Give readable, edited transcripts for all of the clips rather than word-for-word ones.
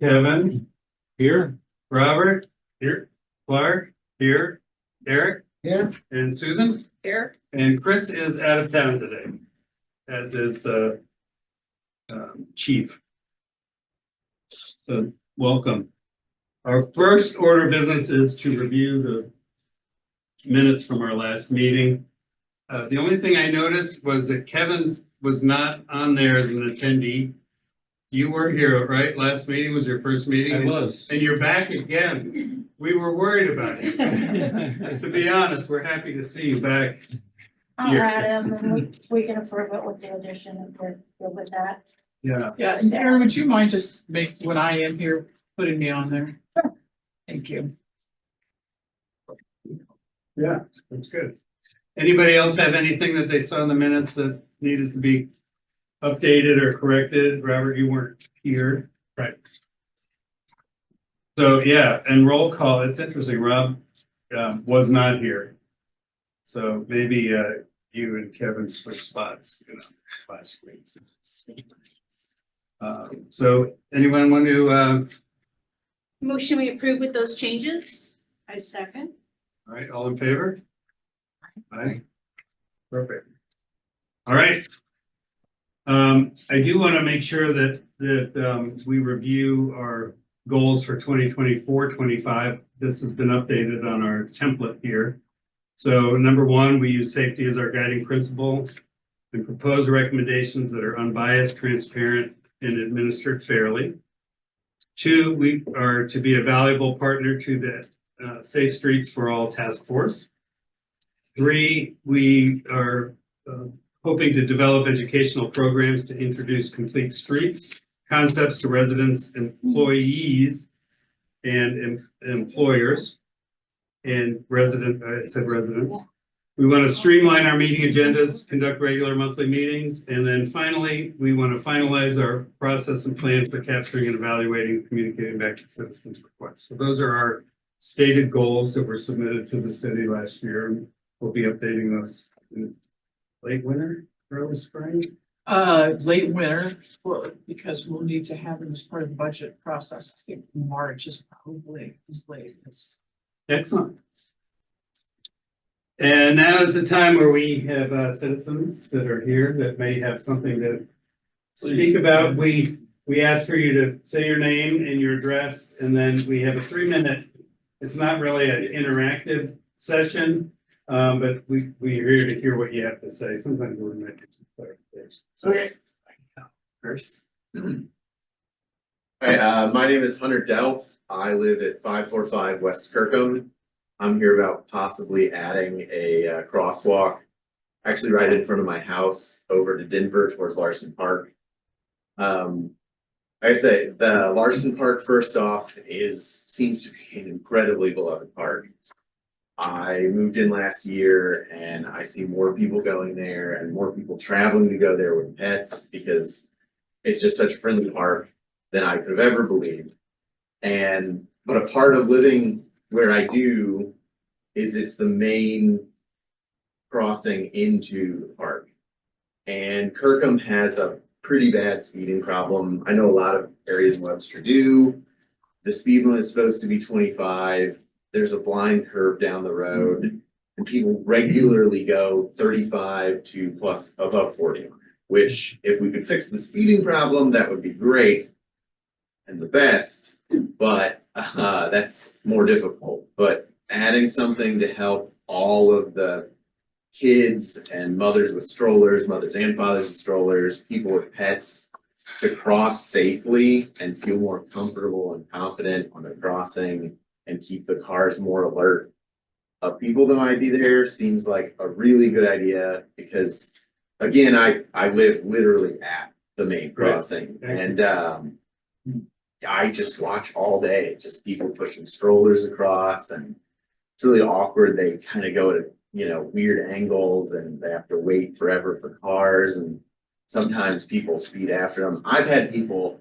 Kevin, Here. Robert, here, Clark, here, Eric, Here. and Susan. Here. And Chris is out of town today, as is Chief. So welcome. Our first order of business is to review the minutes from our last meeting. The only thing I noticed was that Kevin was not on there as an attendee. You were here, right? Last meeting was your first meeting? I was. And you're back again. We were worried about it. To be honest, we're happy to see you back. I'll Here. add him and we can approve it with the addition if we're good with that. Yeah, Yeah, and Aaron, would you mind just when I am here, putting me on there? Thank you. yeah, that's good. Anybody else have anything that they saw in the minutes that needed to be updated or corrected? Robert, you weren't here, right? So, yeah, and roll call, it's interesting, Rob was not here. So maybe you and Kevin switched spots, last week. So anyone want to, Motion we approve with those changes? I second. all right, all in favor? Aye. Perfect. All right. I do want to make sure that we review our goals for 2024-25. This has been updated on our template here. So number one, we use safety as our guiding principle and propose recommendations that are unbiased, transparent, and administered fairly. Two, we are to be a valuable partner to the Safe Streets for All task force. Three, we are hoping to develop educational programs to introduce complete streets concepts to residents, employees, and employers, and residents. We want to streamline our meeting agendas, conduct regular monthly meetings, and then finally, we want to finalize our process and plan for capturing and evaluating and communicating back to citizens' requests. So those are our stated goals that were submitted to the city last year. We'll be updating those in late winter, early spring. Late winter, well, because we'll need to have them as part of the budget process. I think March is probably as late as. Excellent. And now is the time where we have citizens that are here that may have something to speak about. We ask for you to say your name and your address, and then we have a 3-minute. It's not really an interactive session, but we're here to hear what you have to say. Sometimes we're making some clarification. Okay. First. Hi, my name is Hunter Delph. I live at 545 West Kirkham. I'm here about possibly adding a crosswalk, actually right in front of my house over to Denver towards Larson Park. Like I say, the Larson Park, first off, seems to be an incredibly beloved park. I moved in last year and I see more people going there and more people traveling to go there with pets because it's just such a friendly park than I could have ever believed. But a part of living where I do is it's the main crossing into the park. And Kirkham has a pretty bad speeding problem. I know a lot of areas in Webster do. The speed limit is supposed to be 25. There's a blind curve down the road, and people regularly go 35 to plus above 40, which if we could fix the speeding problem, that would be great and the best, but that's more difficult. But adding something to help all of the kids and mothers with strollers, mothers and fathers with strollers, people with pets to cross safely and feel more comfortable and confident on the crossing and keep the cars more alert of people that might be there seems like a really good idea because again, I live literally at the main crossing and I just watch all day, just people pushing strollers across and it's really awkward. They kind of go to, weird angles and they have to wait forever for cars and sometimes people speed after them. I've had people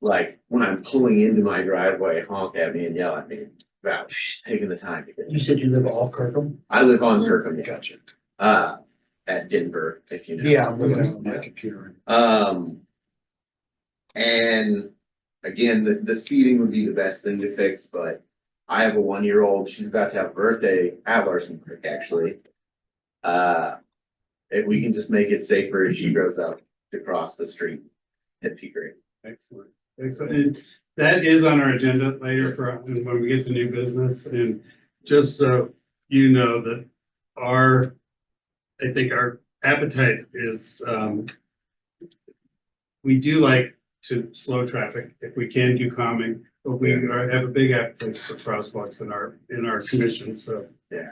like when I'm pulling into my driveway, honk at me and yell at me about taking the time to get. You said you live off Kirkham? I live on Kirkham, yeah. Gotcha. At Denver, if you know. Yeah, I'm looking at my computer. And again, the speeding would be the best thing to fix, but I have a 1-year-old, she's about to have a birthday at Larson Creek, actually. If we can just make it safer as she grows up to cross the street, it'd be great. Excellent. Excellent. And that is on our agenda later for when we get to new business. And just so you know that I think our appetite is, we do like to slow traffic if we can do calming, but we have a big appetite for crosswalks in our commission. So Yeah.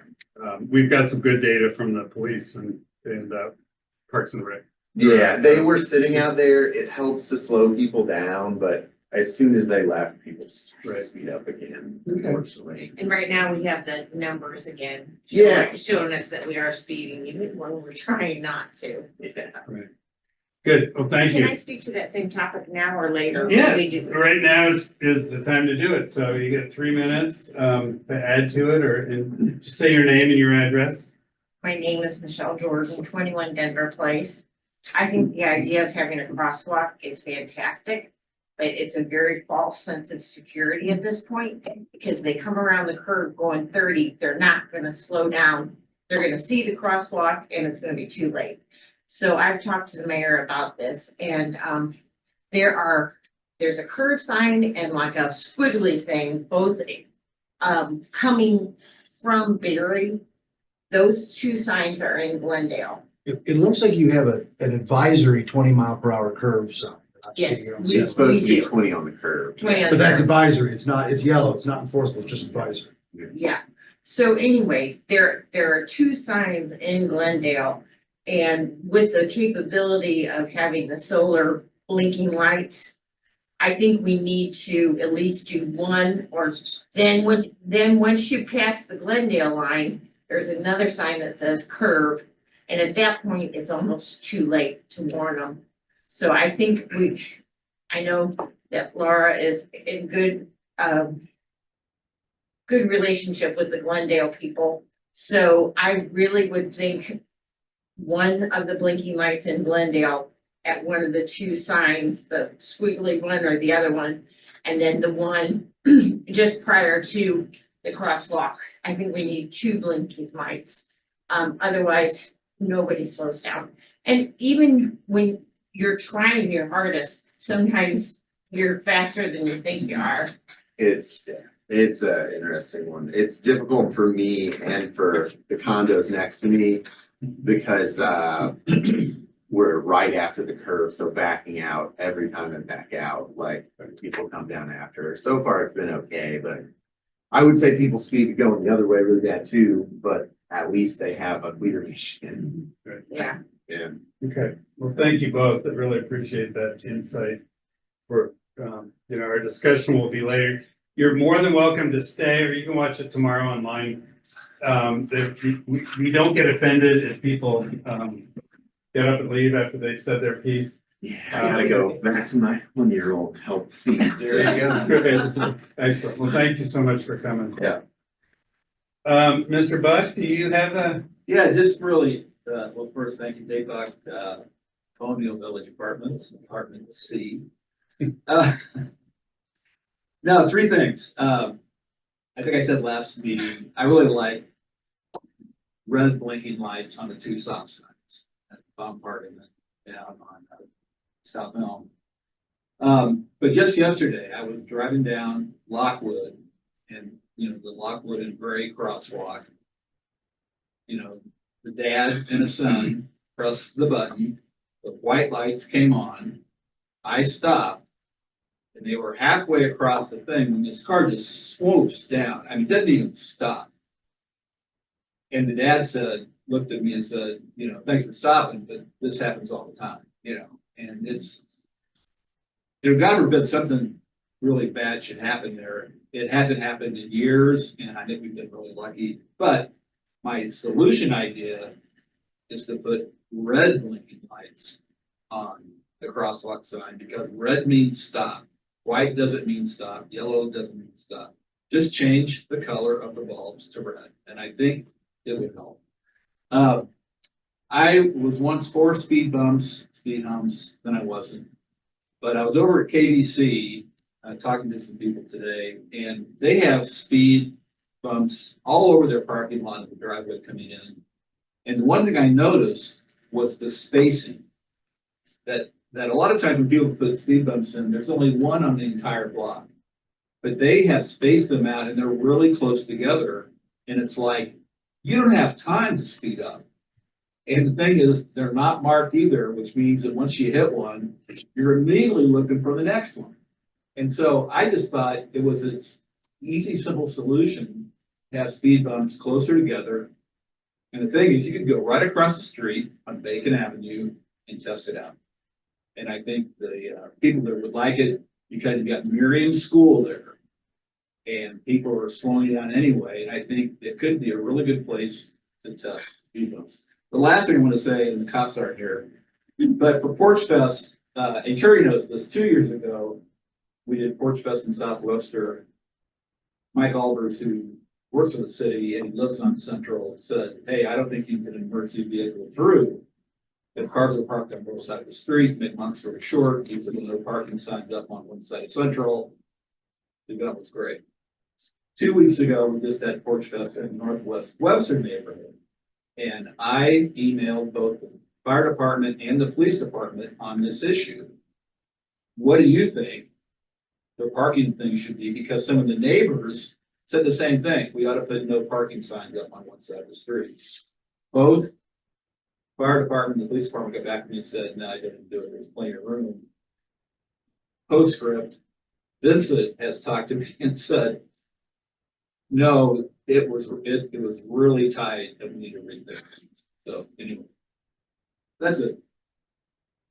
We've got some good data from the police and Parks and Rec. Yeah, they were sitting out there, it helps to slow people down, but as soon as they left, people Right. speed up again, Okay. unfortunately. And right now, we have the numbers again. Yeah. Showing us that we are speeding, even when we're trying not to. Yeah. Good. Well, thank Can you. I speak to that same topic now or later? Yeah. We do. Right now is the time to do it. So you get 3 minutes to add to it and just say your name and your address. My name is Michelle Jordan, 21 Denver Place. I think the idea of having a crosswalk is fantastic, but it's a very false sense of security at this point because they come around the curve going 30, they're not gonna slow down. They're gonna see the crosswalk and it's gonna be too late. So I've talked to the mayor about this and there's a curve sign and like a squiggly thing, both coming from Berry. Those two signs are in Glendale. It looks like you have an advisory 20-mile-per-hour curve sign. Yes. It's supposed to be We do. 20 on the curve. 20 on But the that's curve. advisory. It's yellow. It's not enforceable. It's just advisory. Yeah, so anyway, there are two signs in Glendale. And with the capability of having the solar blinking lights, I think we need to at least do one or then once you pass the Glendale line, there's another sign that says curve. And at that point, it's almost too late to warn them. So I think I know that Laura is in good relationship with the Glendale people. So I really would think one of the blinking lights in Glendale at one of the two signs, the squiggly one or the other one, and then the one just prior to the crosswalk. I think we need two blinking lights. Otherwise, nobody slows down. And even when you're trying your hardest, sometimes you're faster than you think you are. It's a interesting one. It's difficult for me and for the condos next to me because we're right after the curve, so backing out every time I back out, like people come down after. So far, it's been okay, but I would say people speed going the other way really bad too, but at least they have a clear vision. Yeah. Yeah. Okay. Well, thank you both. I really appreciate that insight. For our discussion will be later. You're more than welcome to stay, or you can watch it tomorrow online. We don't get offended if people get up and leave after they've said their piece. Yeah, I gotta go back to my 1-year-old help feed. There you go. Excellent. Well, thank you so much for coming. Yeah. Mr. Bush, do you have a? Yeah, just really, well, first, thank you, Dave Buck, Colonial Village Apartments, Apartment C. Now, 3 things. I think I said last meeting, I really like red blinking lights on the 2 stop signs at the bottom part and then down on South Elm. But just yesterday, I was driving down Lockwood and, the Lockwood and Gray crosswalk. The dad and his son pressed the button, the white lights came on, I stopped. And they were halfway across the thing when this car just swoops down. I mean, didn't even stop. And the dad looked at me and said, thanks for stopping, but this happens all the time, and it's, God forbid something really bad should happen there. It hasn't happened in years, and I think we've been really lucky. But my solution idea is to put red blinking lights on the crosswalk sign because red means stop. White doesn't mean stop, yellow doesn't mean stop. Just change the color of the bulbs to red, and I think it would help. I was once for speed humps, then I wasn't. But I was over at KBC talking to some people today, and they have speed bumps all over their parking lot of the driveway coming in. And one thing I noticed was the spacing. That a lot of times when people put speed bumps in, there's only one on the entire block. But they have spaced them out and they're really close together. And it's like, you don't have time to speed up. And the thing is, they're not marked either, which means that once you hit one, you're immediately looking for the next one. And so I just thought it was an easy, simple solution to have speed bumps closer together. And the thing is, you can go right across the street on Bacon Avenue and test it out. And I think the people that would like it, because you got Miriam School there. And people are slowing down anyway, and I think it could be a really good place to test speed bumps. The last thing I want to say, and the cops aren't here, but for Porch Fest, and Carrie knows this, 2 years ago, we did Porch Fest in South Webster. Mike Albers, who works for the city and lives on Central, said, hey, I don't think you can emergency vehicle through. If cars are parked on both sides of the street, make long story short, keep the no parking signs up on one side of Central. The event was great. 2 weeks ago, we just had Porch Fest in Northwest Webster neighborhood. And I emailed both the fire department and the police department on this issue. What do you think the parking thing should be? Because some of the neighbors said the same thing. We ought to put no parking signs up on one side of the street. Both fire department and the police department got back to me and said, no, I didn't do it. There's plenty of room. Postscript, Vincent has talked to me and said, no, it was really tight and we need to read there. So anyway, that's it.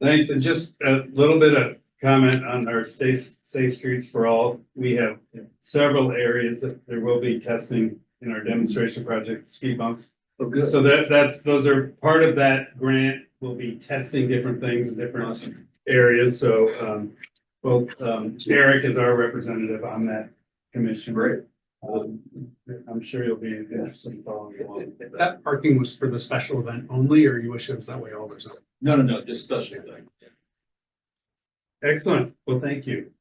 Thanks, and just a little bit of comment on our safe streets for all. We have several areas that there will be testing in our demonstration project, speed bumps. Oh, good. So those are part of that grant. We'll be testing different things in different areas. So Eric is our representative on that commission. Great. I'm sure you'll be interested in following along. That parking was for the special event only, or you wish it was that way all the time? No, just special thing. Excellent. Well, thank you.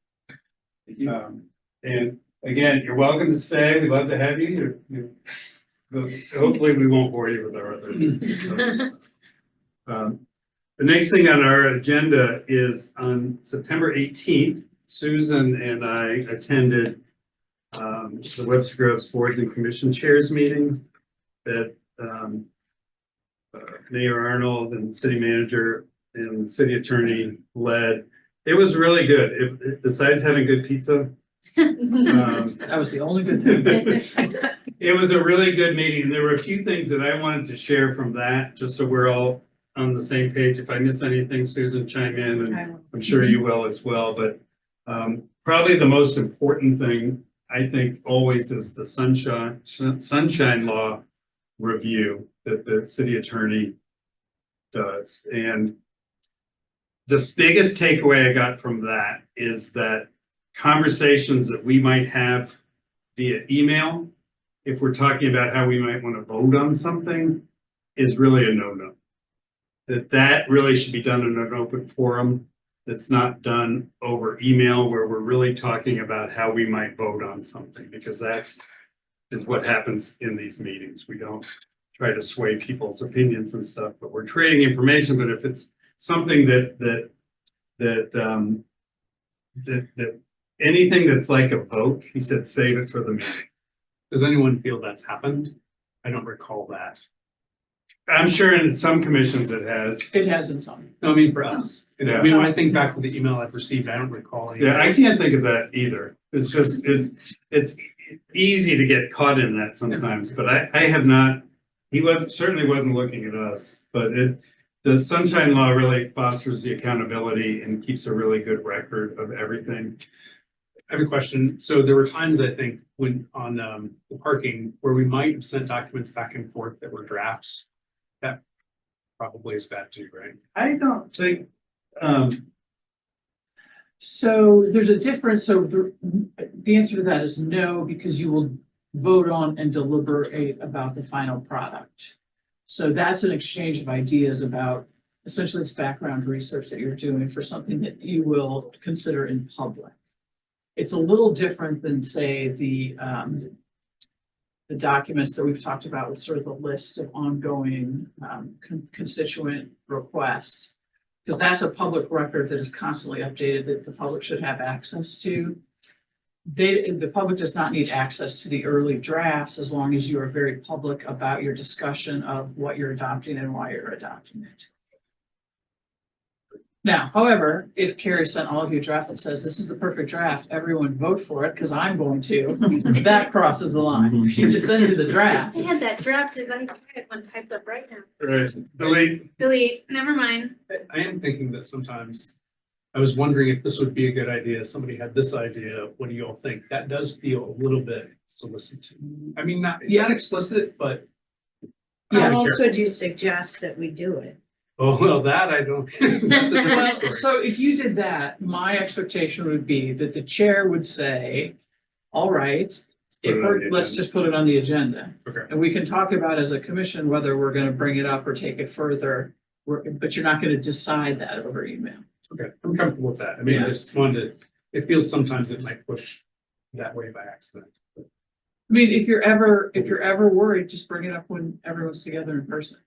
And again, you're welcome to stay. We'd love to have you. Hopefully we won't bore you with our other. The next thing on our agenda is on September 18th, Susan and I attended the Webster Groves Board and Commission Chairs meeting that Mayor Arnold and City Manager and City Attorney led. It was really good. Besides having good pizza. That was the only good thing. It was a really good meeting. There were a few things that I wanted to share from that, just so we're all on the same page. If I miss anything, Susan, chime in, and I'm sure you will as well. But probably the most important thing, I think, always is the sunshine law review that the city attorney does. And the biggest takeaway I got from that is that conversations that we might have via email, if we're talking about how we might want to vote on something, is really a no-no. That really should be done in an open forum. That's not done over email, where we're really talking about how we might vote on something, because is what happens in these meetings. We don't try to sway people's opinions and stuff, but we're trading information. But if it's something that anything that's like a vote, he said, save it for the meeting. Does anyone feel that's happened? I don't recall that. I'm sure in some commissions it has. It has in some. No, I mean for us. Yeah. I mean, when I think back to the email I've received, I don't recall any. Yeah, I can't think of that either. It's just, it's easy to get caught in that sometimes, but I have not, certainly wasn't looking at us, but the sunshine law really fosters the accountability and keeps a really good record of everything. I have a question. So there were times, I think, when on the parking where we might have sent documents back and forth that were drafts. That probably is bad too, right? I don't think, So there's a difference. So the answer to that is no, because you will vote on and deliberate about the final product. So that's an exchange of ideas about, essentially it's background research that you're doing for something that you will consider in public. It's a little different than, say, the documents that we've talked about with sort of the list of ongoing constituent requests. Because that's a public record that is constantly updated that the public should have access to. The public does not need access to the early drafts as long as you are very public about your discussion of what you're adopting and why you're adopting it. Now, however, if Carrie sent all of you a draft that says this is the perfect draft, everyone vote for it because I'm going to, that crosses the line. She just sends you the draft. I had that drafted, I had one typed up right now. Right, delete. Delete, never mind. I am thinking that sometimes, I was wondering if this would be a good idea. Somebody had this idea. What do you all think? That does feel a little bit solicited. I mean, not explicit, but. Yeah, How else would you suggest that we do it? Oh, well, that I don't. That's a different Well, story. so if you did that, my expectation would be that the chair would say, all right, Put it on the let's agenda. just put it on the agenda. Okay. And we can talk about as a commission whether we're gonna bring it up or take it further. But you're not gonna decide that over email. Okay, I'm comfortable with that. I mean, I just wanted to, it feels sometimes it might push that way by accident. I mean, if you're ever worried, just bring it up when everyone's together in person.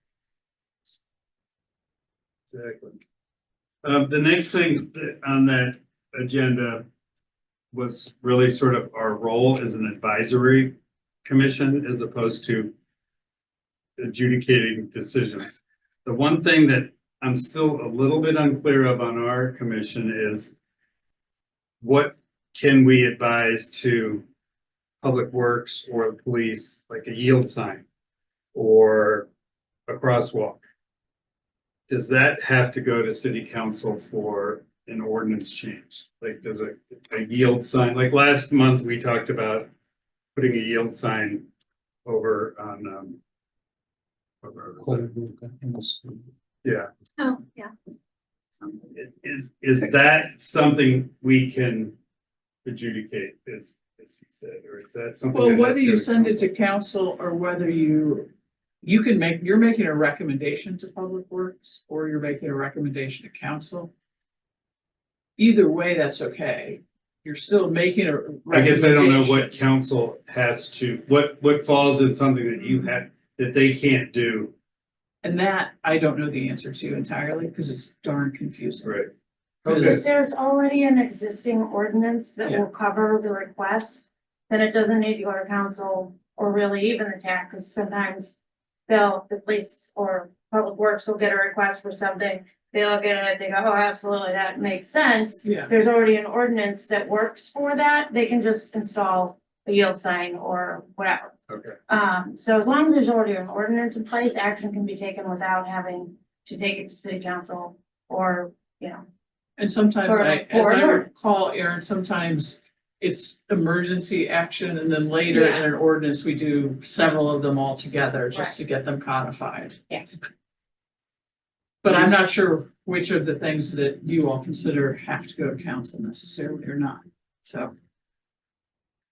Exactly. The next thing on that agenda was really sort of our role as an advisory commission as opposed to adjudicating decisions. The one thing that I'm still a little bit unclear of on our commission is what can we advise to Public Works or the police, like a yield sign or a crosswalk? Does that have to go to city council for an ordinance change? Like, does a yield sign, like last month, we talked about putting a yield sign over on, yeah, Oh, yeah. is that something we can adjudicate, as he said, or is that something? Well, that has whether to you go to send it council? to council or whether you're making a recommendation to Public Works or you're making a recommendation to council. Either way, that's okay. You're still making a I guess I don't know recommendation. what council has to, what falls in something that you had, that they can't do. And that I don't know the answer to entirely because it's darn confusing. Right. Because- There's already an existing ordinance that Yeah. will cover the request, then it doesn't need to go to council or really even the TAC, because sometimes the police or Public Works will get a request for something. They look at it, they go, oh, absolutely, that makes sense. Yeah, There's already an ordinance that works for that. They can just install a yield sign or whatever. Okay. So as long as there's already an ordinance in place, action can be taken without having to take it to city council or, you know. and sometimes Or- as or I an ordinance. recall, Aaron, sometimes it's emergency action and then later in Yeah. an ordinance, we do several of them all together just to get them codified. Yeah. But I'm not sure which of the things that you all consider have to go to council necessarily or not, so.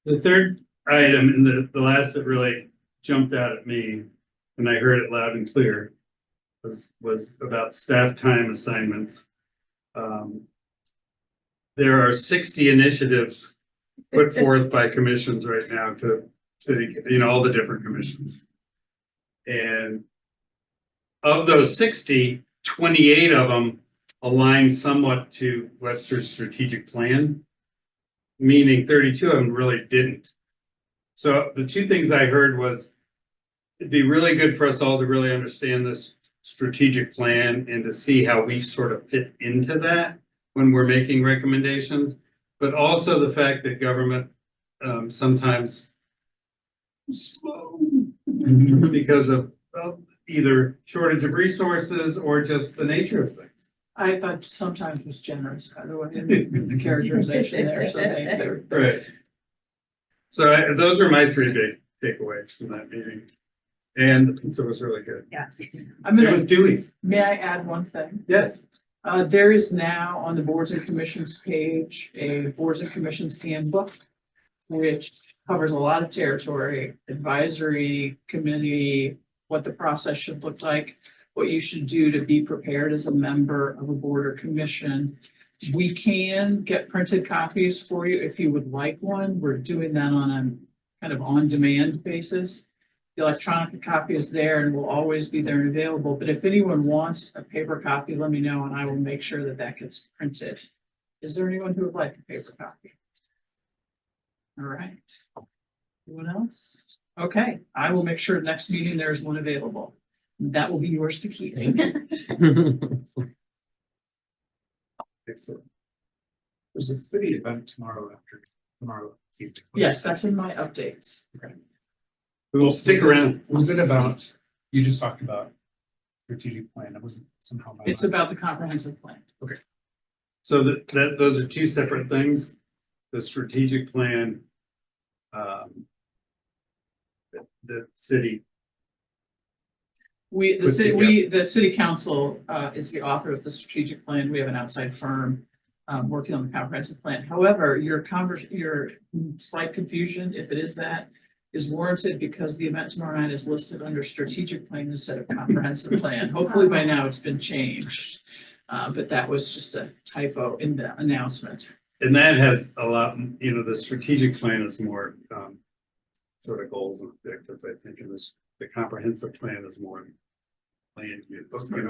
The third item and the last that really jumped out at me when I heard it loud and clear was about staff time assignments. There are 60 initiatives put forth by commissions right now to city, all the different commissions. And of those 60, 28 of them align somewhat to Webster's strategic plan, meaning 32 of them really didn't. So the two things I heard was it'd be really good for us all to really understand this strategic plan and to see how we sort of fit into that when we're making recommendations, but also the fact that government sometimes slow because of either shortage of resources or just the nature of things. I thought sometimes was generous, by the way, in the characterization there, so they're. Right. So those are my three big takeaways from that meeting. And the pizza was really good. Yes. I'm It was gonna, Dewey's. may I add one thing? Yes. There is now on the Boards and Commissions page, a Boards and Commissions handbook, which covers a lot of territory, advisory committee, what the process should look like, what you should do to be prepared as a member of a board or commission. We can get printed copies for you if you would like one. We're doing that on a kind of on-demand basis. The electronic copy is there and will always be there and available, but if anyone wants a paper copy, let me know and I will make sure that that gets printed. Is there anyone who would like a paper copy? All right. Anyone else? Okay, I will make sure next meeting there's one available. That will be yours to keep. Excellent. There's a city event tomorrow. Evening. Yes, that's in my updates. We'll stick around. Was it about, you just talked about strategic plan, that wasn't somehow. my It's mind. about the comprehensive plan. So those are two separate things. The strategic plan. The city, Put The city council, is the author of the strategic plan. We have an outside firm, working on the comprehensive plan. However, your slight confusion, if it is that, is warranted because the event tomorrow night is listed under strategic plan instead of comprehensive plan. Hopefully by now it's been changed. But that was just a typo in the announcement. and that has a lot, the strategic plan is more, sort of goals and objectives, I think, and the comprehensive plan is more plan,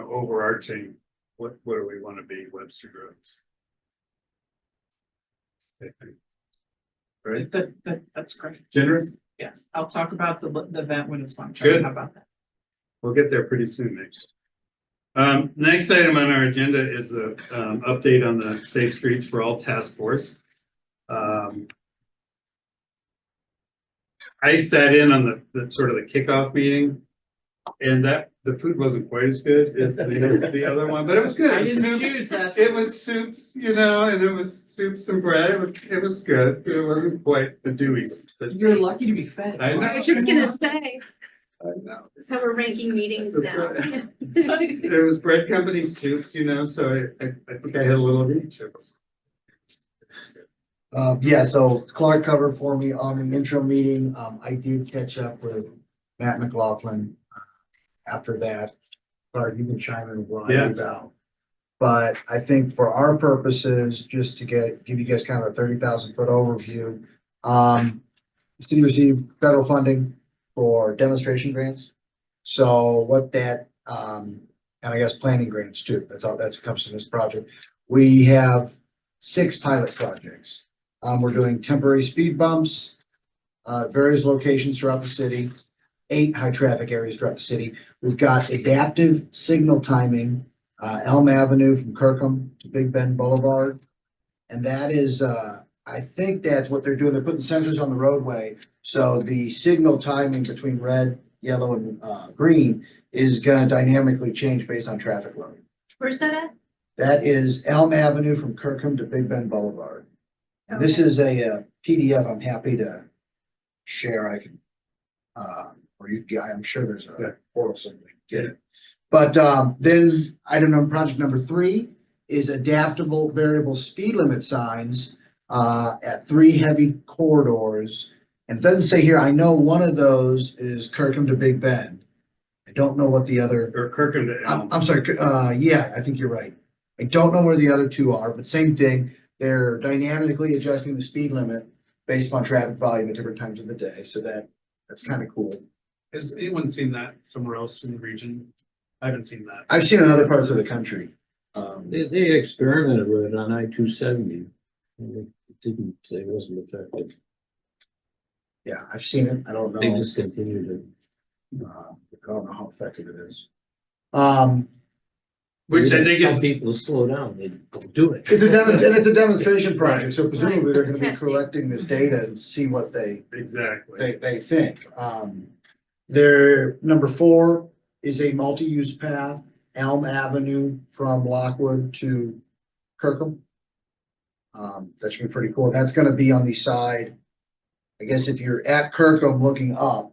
overarching, what do we want to be, Webster Groves. I think. Right, That's great. generous, Yes, I'll talk about the event when it's fun. Good. How about that? we'll get there pretty soon next. Next item on our agenda is the, update on the Safe Streets for All Task Force. I sat in on the sort of the kickoff meeting, and the food wasn't quite as good as the other one, but it was good. I It was didn't soup. choose that. It was soups, and it was soups and bread. It was good. It wasn't quite the Dewey's. but You're lucky to be fed. I know. I was just gonna say, I know. so we're ranking meetings That's now. right. There was bread company soups, so I think I had a little of each. It was good. Yeah, so Clark covered for me on the intro meeting. I did catch up with Matt McLaughlin. After that, Clark, you can chime in what Yeah. about. But I think for our purposes, just to give you guys kind of a 30,000-foot overview. The city received federal funding for demonstration grants. So what that, and I guess planning grants too, that's comes to this project. We have 6 pilot projects. We're doing temporary speed bumps, various locations throughout the city, 8 high traffic areas throughout the city. We've got adaptive signal timing, Elm Avenue from Kirkham to Big Bend Boulevard. And that is, I think that's what they're doing. They're putting sensors on the roadway. So the signal timing between red, yellow, and green is gonna dynamically change based on traffic load. Where's that at? That is Elm Avenue from Kirkham to Big Bend Boulevard. And this is a PDF I'm happy to share. I can, or you can, I'm sure there's Yeah. a portal somewhere to get it. But then item number, project number 3 is adaptable variable speed limit signs at 3 heavy corridors. And it doesn't say here, I know one of those is Kirkham to Big Bend. I don't know what the other, Or Kirkham to Elm. I'm sorry, yeah, I think you're right. I don't know where the other 2 are, but same thing. They're dynamically adjusting the speed limit based on traffic volume at different times of the day. So that's kind of cool. Has anyone seen that somewhere else in the region? I haven't seen that. I've seen it in other parts of the country. They experimented with it on I-270. It wasn't effective. Yeah, I've seen it. I don't They know. discontinued it. I don't know how effective it is. Which I think Tell is, people to slow down, they don't do it. It's a demonstration project, so presumably they're gonna be Testing. collecting this data and see what they exactly. think. Their number 4 is a multi-use path, Elm Avenue from Lockwood to Kirkham. That should be pretty cool. That's gonna be on the side. I guess if you're at Kirkham looking up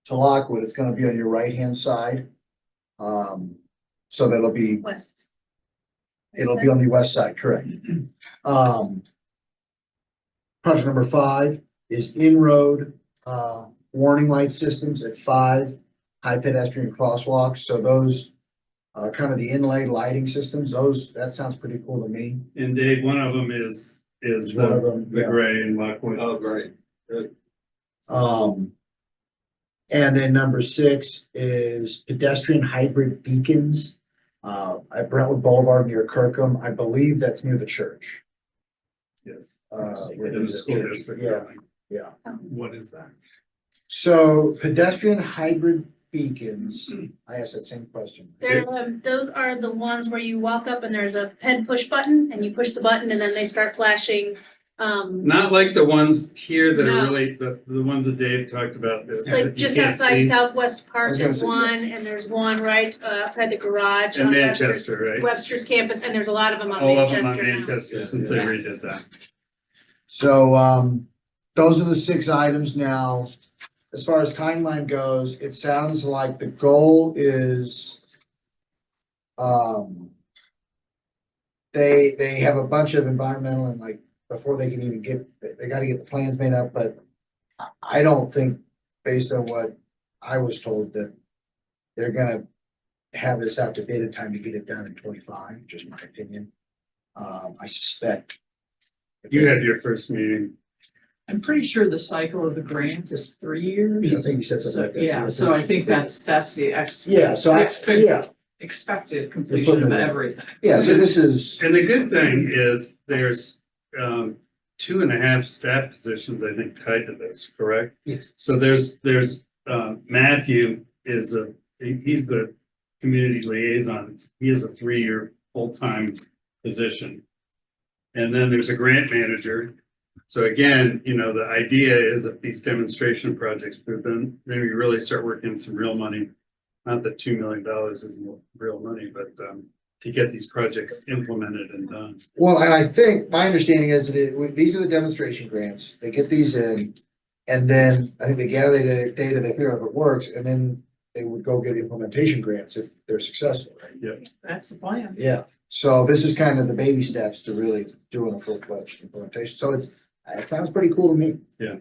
to Lockwood, it's gonna be on your right-hand side. So that'll be, West. it'll be on the west side, correct. Project number 5 is in-road, warning light systems at 5 high pedestrian crosswalks. So those kind of the inlay lighting systems, that sounds pretty cool to me. And Dave, one of them is One of them, the yeah. gray and Lockwood. Oh, great. And then number 6 is pedestrian hybrid beacons. At Brentwood Boulevard near Kirkham, I believe that's near the church. Yes. Where In the there's- school district. Yeah. What is that? So pedestrian hybrid beacons, I asked that same question. Those are the ones where you walk up and there's a pen push button and you push the button and then they start flashing. Not like the ones here that are No. really, the ones that Dave talked about. that Like you just can't outside see. Southwest I Park was gonna is say, yeah. one, and there's one right outside the garage. In on Manchester, right? Webster's campus, and there's a lot of them on All of them on Manchester now. Manchester since they Yeah. redid that. So, those are the 6 items now. As far as timeline goes, it sounds like the goal is, they have a bunch of environmental and like, before they can even they gotta get the plans made up, but I don't think, based on what I was told, that they're gonna have this out to bid in time to get it done in 25, just my opinion. I suspect. You had your first meeting. I'm pretty sure the cycle of the grant is 3 years. I think you said something So, like that. yeah, so I think that's the Yeah, so expected completion putting of it in. everything. Yeah, so this is, And the good thing is there's 2.5 staff positions, I think, tied to this, correct? yes, So there's Matthew he's the community liaison. He is a 3-year full-time position. And then there's a grant manager. So again, the idea is if these demonstration projects, but then you really start working some real money. Not that $2 million isn't real money, but to get these projects implemented and done. well, and I think, my understanding is that these are the demonstration grants, they get these in. And then I think they gather the data, they figure out if it works, and then they would go get implementation grants if they're successful, right? That's the plan. Yeah, so this is kind of the baby steps to really doing a full-fledged implementation, so it sounds pretty cool to me. Yeah.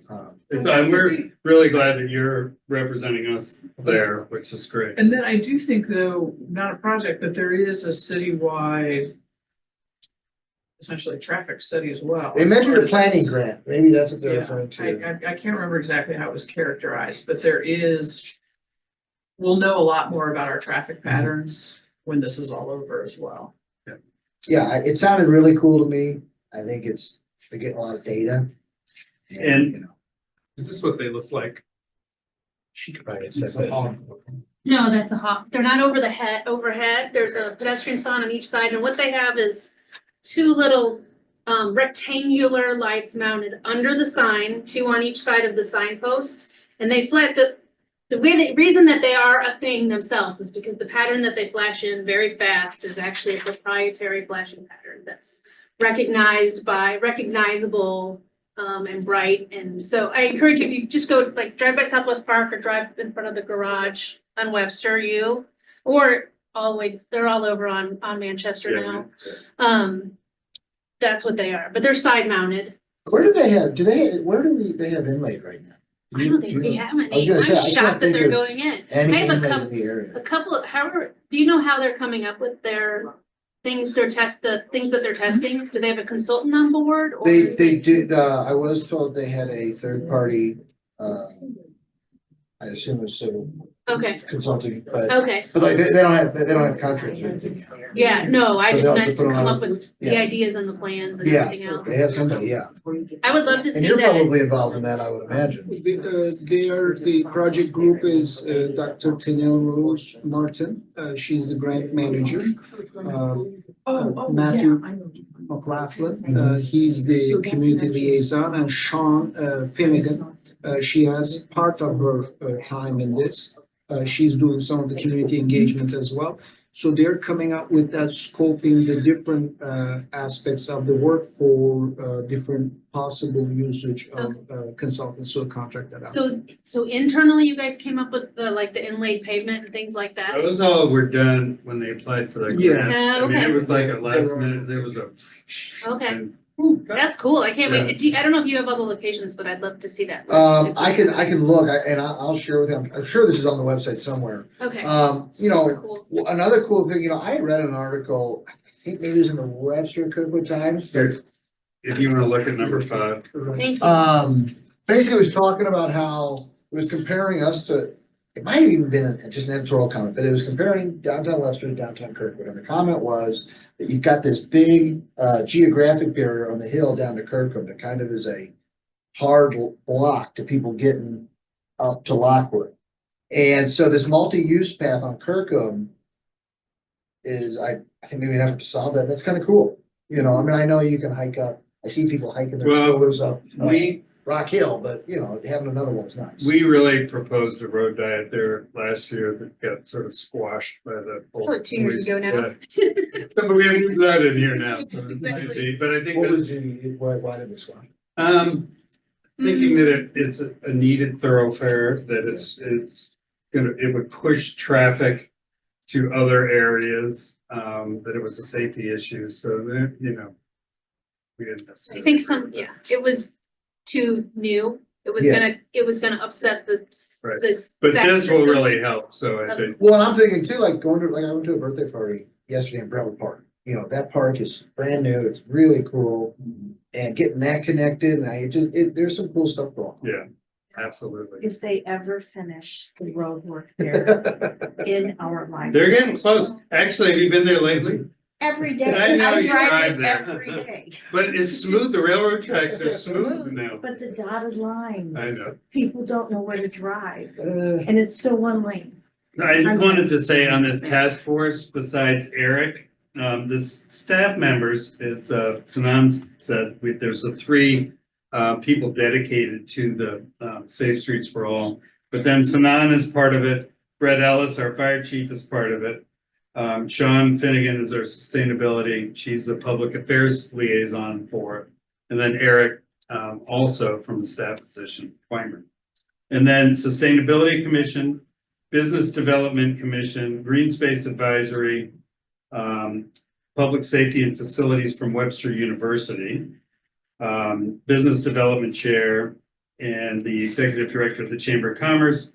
And we're really glad that you're representing us there, which is great. And then I do think though, not a project, but there is a citywide essentially traffic study as well. They mentioned a planning grant, maybe that's what they're Yeah, referring to. I can't remember exactly how it was characterized, but we'll know a lot more about our traffic patterns when this is all over as well. Yeah, it sounded really cool to me, I think they're getting a lot of data. And- Is this what they look like? She could probably say that. No, that's a hop. They're not overhead. There's a pedestrian sign on each side, and what they have is 2 little rectangular lights mounted under the sign, 2 on each side of the signpost. And they the reason that they are a thing themselves is because the pattern that they flash in very fast is actually a proprietary flashing pattern that's recognizable and bright. And so I encourage you, if you just go drive by Southwest Park or drive in front of the garage on Webster or all the way, they're all over on Manchester now. That's what they are, but they're side mounted. Where do they have inlaid right now? I don't think we have I was any. gonna I'm say, I can't shocked that think they're of going in. Any I have a inlaid couple- in the area? A couple of, do you know how they're coming up with their things, the things that they're testing? Do they have a consultant on board? Or They is it- do, I was told they had a third party, I assume it's civil Okay, consulting, but okay. like they don't have contracts or anything. Yeah, no, I So just they'll meant to put on come a- up with the yeah. ideas and the plans and Yeah, everything else. they have somebody, yeah. I would love to And see you're that. probably involved in that, I would imagine. The project group is Dr. Tenille Rose Martin. She's the grant manager. Matthew McLaughlin, he's the community liaison, and Sean Finnegan. She has part of her time in this. She's doing some of the community engagement as well. So they're coming up with that, scoping the different aspects of the work for different possible usage of consultants, so contract that out. So internally, you guys came up with the inlaid pavement and things like that? Those all were done when they applied for the Yeah. grant. I mean, Okay. it was like a last minute, there was a. Okay. and Ooh, God. That's cool. I can't Yeah. wait. I don't know if you have other locations, but I'd love to see that. I can look, and I'll share with him. I'm sure this is on the website somewhere. Okay. You know, Cool. another cool thing, I had read an article, I think maybe it was in the Webster Cookwood Times, but Here, if you wanna look at number 5. Thank you. basically it was talking about how it was comparing us to, it might have even been just an editorial comment, but it was comparing downtown Webster to downtown Kirkwood. And the comment was that you've got this big geographic barrier on the hill down to Kirkwood that kind of is a hard block to people getting up to Lockwood. And so this multi-use path on Kirkham is, I think maybe an effort to solve that. That's kind of cool. I mean, I know you can hike up. I see people hiking their Well, strollers up We, Rock Hill, but having another one's nice. we really proposed a road diet there last year that got sort of squashed by the. Probably 2 years ago now. Yeah. So we have new blood in here now, so it might Exactly. be, but I think What was this, why did this one? thinking that it's a needed thoroughfare, that it would push traffic to other areas, that it was a safety issue, so there, we didn't I necessarily. think it was too new. It was gonna upset the Right. this. But this will really help, so I Of- think, Well, and I'm thinking too, like I went to a birthday party yesterday in Brevard Park. That park is brand new. It's really cool. And getting that connected, and there's some cool stuff going yeah, absolutely. If they ever finish the road work there in our life. They're getting close. Actually, have you been there lately? Every day, I know I you drive drive it there. every day. But it's smooth, the railroad tracks are It's smooth now. But the dotted lines. I know. People don't know where to drive, on. and it's still one lane. I just wanted to say on this task force, besides Eric, the staff members, as Sanan said, there's 3 people dedicated to the Safe Streets for All. But then Sanan is part of it, Brett Ellis, our fire chief, is part of it. Sean Finnegan is our sustainability, she's the public affairs liaison for it. And then Eric, also from the staff position, Weimer. And then Sustainability Commission, Business Development Commission, Green Space Advisory, Public Safety and Facilities from Webster University, Business Development Chair, and the Executive Director of the Chamber of Commerce,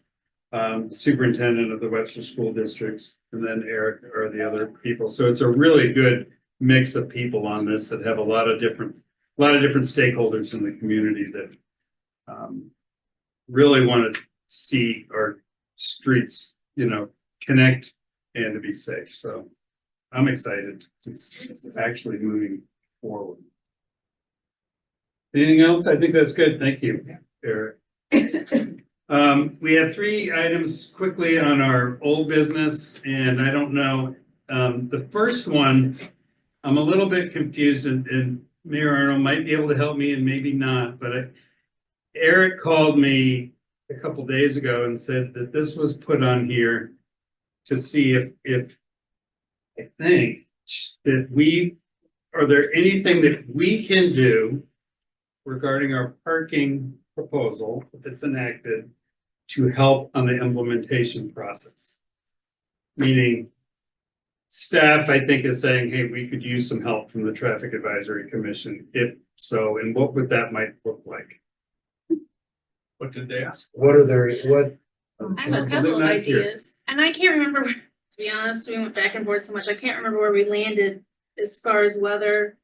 the Superintendent of the Webster School Districts, and then Eric are the other people. So it's a really good mix of people on this that have a lot of different stakeholders in the community that really want to see our streets, connect and to be safe. So I'm excited. It's actually moving forward. Anything else? I think that's good. Thank you, Eric. We have 3 items quickly on our old business, and I don't know, the first one, I'm a little bit confused, and Mayor Arnold might be able to help me and maybe not, but Eric called me a couple days ago and said that this was put on here to see if I think that are there anything that we can do regarding our parking proposal that's enacted to help on the implementation process? Meaning staff, I think, is saying, hey, we could use some help from the Traffic Advisory Commission. If so, and what would that might look like? What did they ask? What are their, what? I have a couple of ideas, and I can't remember, to be honest, we went back and forth so much, I can't remember where we landed as far as whether,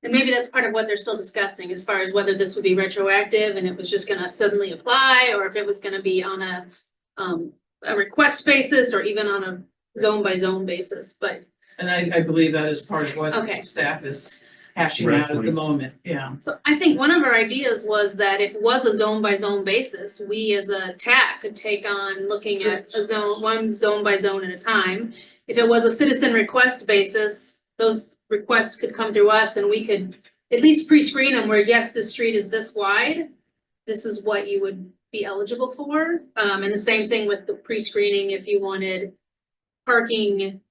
and maybe that's part of what they're still discussing, as far as whether this would be retroactive and it was just gonna suddenly apply, or if it was gonna be on a request basis, or even on a zone by zone basis, but. And I believe that is part of what Okay. staff is hashing out at the Wrestling. moment, yeah. So I think one of our ideas was that if it was a zone by zone basis, we as a TAC could take on looking at a zone, one zone by zone at a time. If it was a citizen request basis, those requests could come through us and we could at least pre-screen them where, yes, this street is this wide. This is what you would be eligible for. And the same thing with the pre-screening if you wanted parking,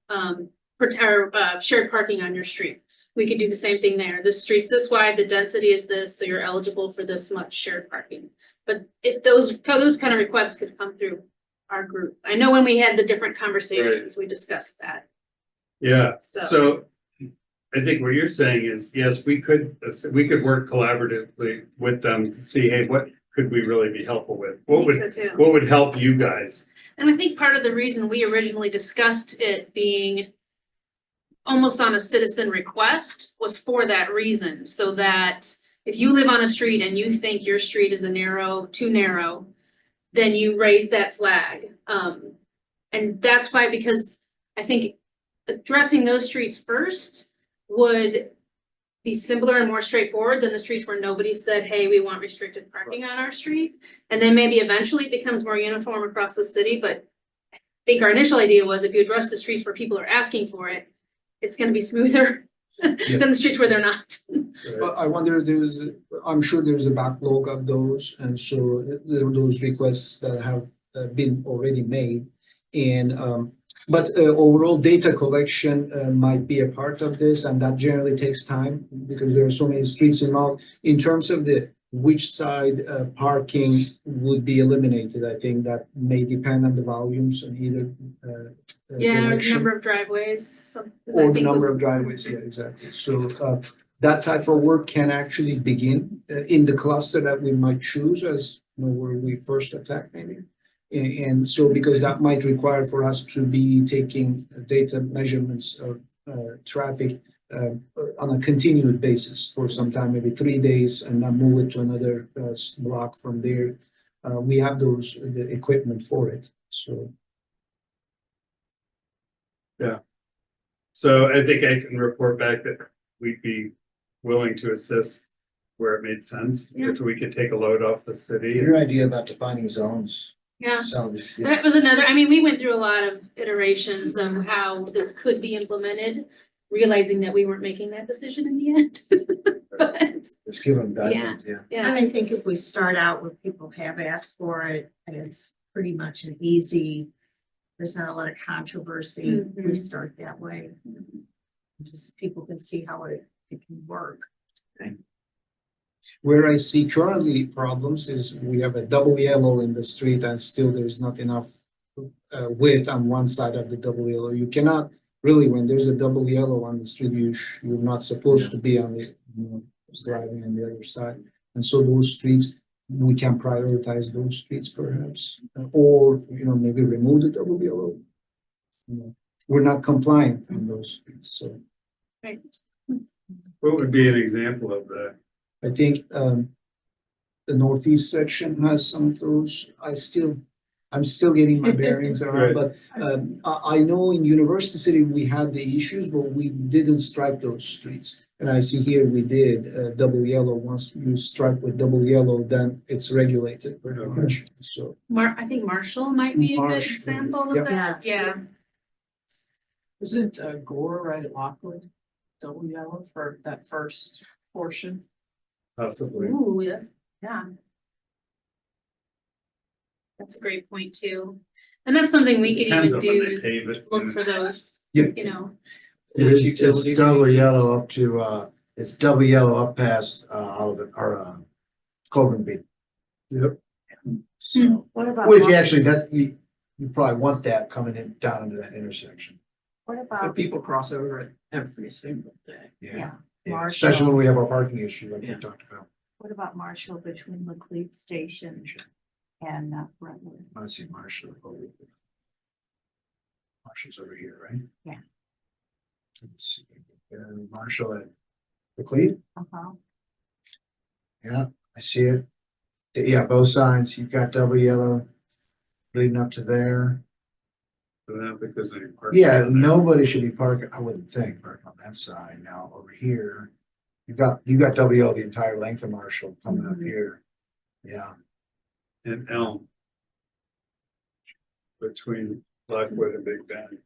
shared parking on your street. We could do the same thing there. The street's this wide, the density is this, so you're eligible for this much shared parking. But if those kind of requests could come through our group. I know when we had the different conversations, we discussed that. Yeah, So- so I think what you're saying is, yes, we could work collaboratively with them to see, hey, what could we really be helpful with? I think so too. What would help you guys? And I think part of the reason we originally discussed it being almost on a citizen request was for that reason, so that if you live on a street and you think your street is too narrow, then you raise that flag. And that's why, because I think addressing those streets first would be simpler and more straightforward than the streets where nobody said, hey, we want restricted parking on our street. And then maybe eventually it becomes more uniform across the city, but I think our initial idea was if you address the streets where people are asking for it, it's gonna be smoother than the streets where they're not. But I wonder, I'm sure there's a backlog of those, and so those requests that have been already made. And, but overall data collection might be a part of this, and that generally takes time because there are so many streets involved. In terms of which side parking would be eliminated, I think that may depend on the volumes in either Yeah, or the direction. number of driveways, some. 'cause I Or the think number was- of driveways, yeah, exactly. So that type of work can actually begin in the cluster that we might choose as, where we first attack maybe. And so because that might require for us to be taking data measurements of traffic on a continued basis for some time, maybe 3 days, and then move it to another block from there. We have the equipment for it, so. So I think I can report back that we'd be willing to assist where it made sense, if we could take a load off the city. Your idea about defining zones Yeah. sounded good. That was another, I mean, we went through a lot of iterations of how this could be implemented, realizing that we weren't making that decision in the end. But, Just give them guidance, yeah. yeah, I think if we start out where people have asked for it, and it's pretty much an easy, there's not a lot of controversy, we Mhm. start that way. Just people can see how it can work. Where I see currently problems is we have a double yellow in the street and still there's not enough width on one side of the double yellow. You cannot really, when there's a double yellow on the street, you're not supposed to be on the, driving on the other side. And so those streets, we can prioritize those streets perhaps, or, maybe remove the double yellow. We're not compliant on those streets, so. right. What would be an example of that? I think the northeast section has some of those. I'm still getting my bearings around, but I know in University City we had the issues, but we didn't stripe those streets. And I see here we did double yellow. Once you stripe with double yellow, then it's regulated pretty much. So I think Marshall might be a good Marshall, example yep. of that, yeah. Isn't Gore right at Lockwood, double yellow for that first portion? Possibly. Ooh, yeah. That's a great point too. And that's something we could Depends even on when do they is pave it. look for those, Yeah. It's double yellow up to, it's double yellow up past, Coven Beach. Yep. So, What about, which actually, you probably want that coming in, down into that intersection. what But about, people cross over it every single day. yeah, Yeah, especially Marshall, when we have our parking issue like we Yeah. talked about. what about Marshall between Laclede Station and Brentwood? I see Marshall. Marshall's over here, right? Yeah. Let's see, Marshall at Laclede? Uh-huh. Yeah, I see it. Yeah, both sides, you've got double yellow leading up to there. But I don't think there's any parking. Yeah, on there. nobody should be parking, I wouldn't think, parking on that side. Now over here, you got double yellow the entire length of Marshall coming up Mhm. here. Yeah, And Elm. Between Blackwood and Big Bend.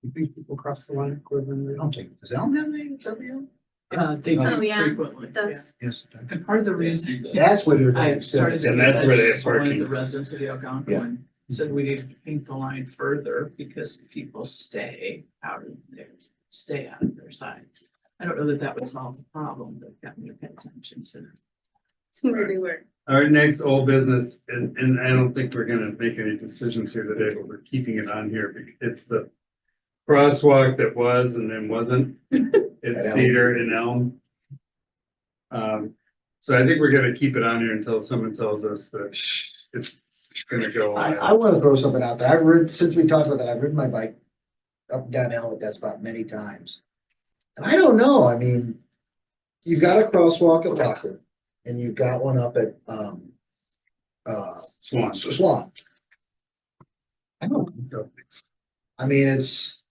You think people cross the line at Cleveland? I don't think, does Elm have any double yellow? They do Oh, yeah, frequently. it does. Yes, it does. And part of the reason That's what you're. I started to. And that's where they have one of parking. The residents of the Algonquin said we need to paint the line further because people stay out of their side. I don't know that that would solve the problem, but got me to pay attention to. It's really weird. Our next old business, and I don't think we're gonna make any decisions here today, but we're keeping it on here. It's the crosswalk that was and then wasn't. It's At Elm. Cedar and Elm. So I think we're gonna keep it on here until someone tells us that it's gonna go I on. wanna throw something out there. I've ridden, since we talked about that, I've ridden my bike up and down Elm at that spot many times. And I don't know, I mean, you've got a crosswalk at Lockwood and you've got one up at, Swan. Swan. I don't I mean, it's,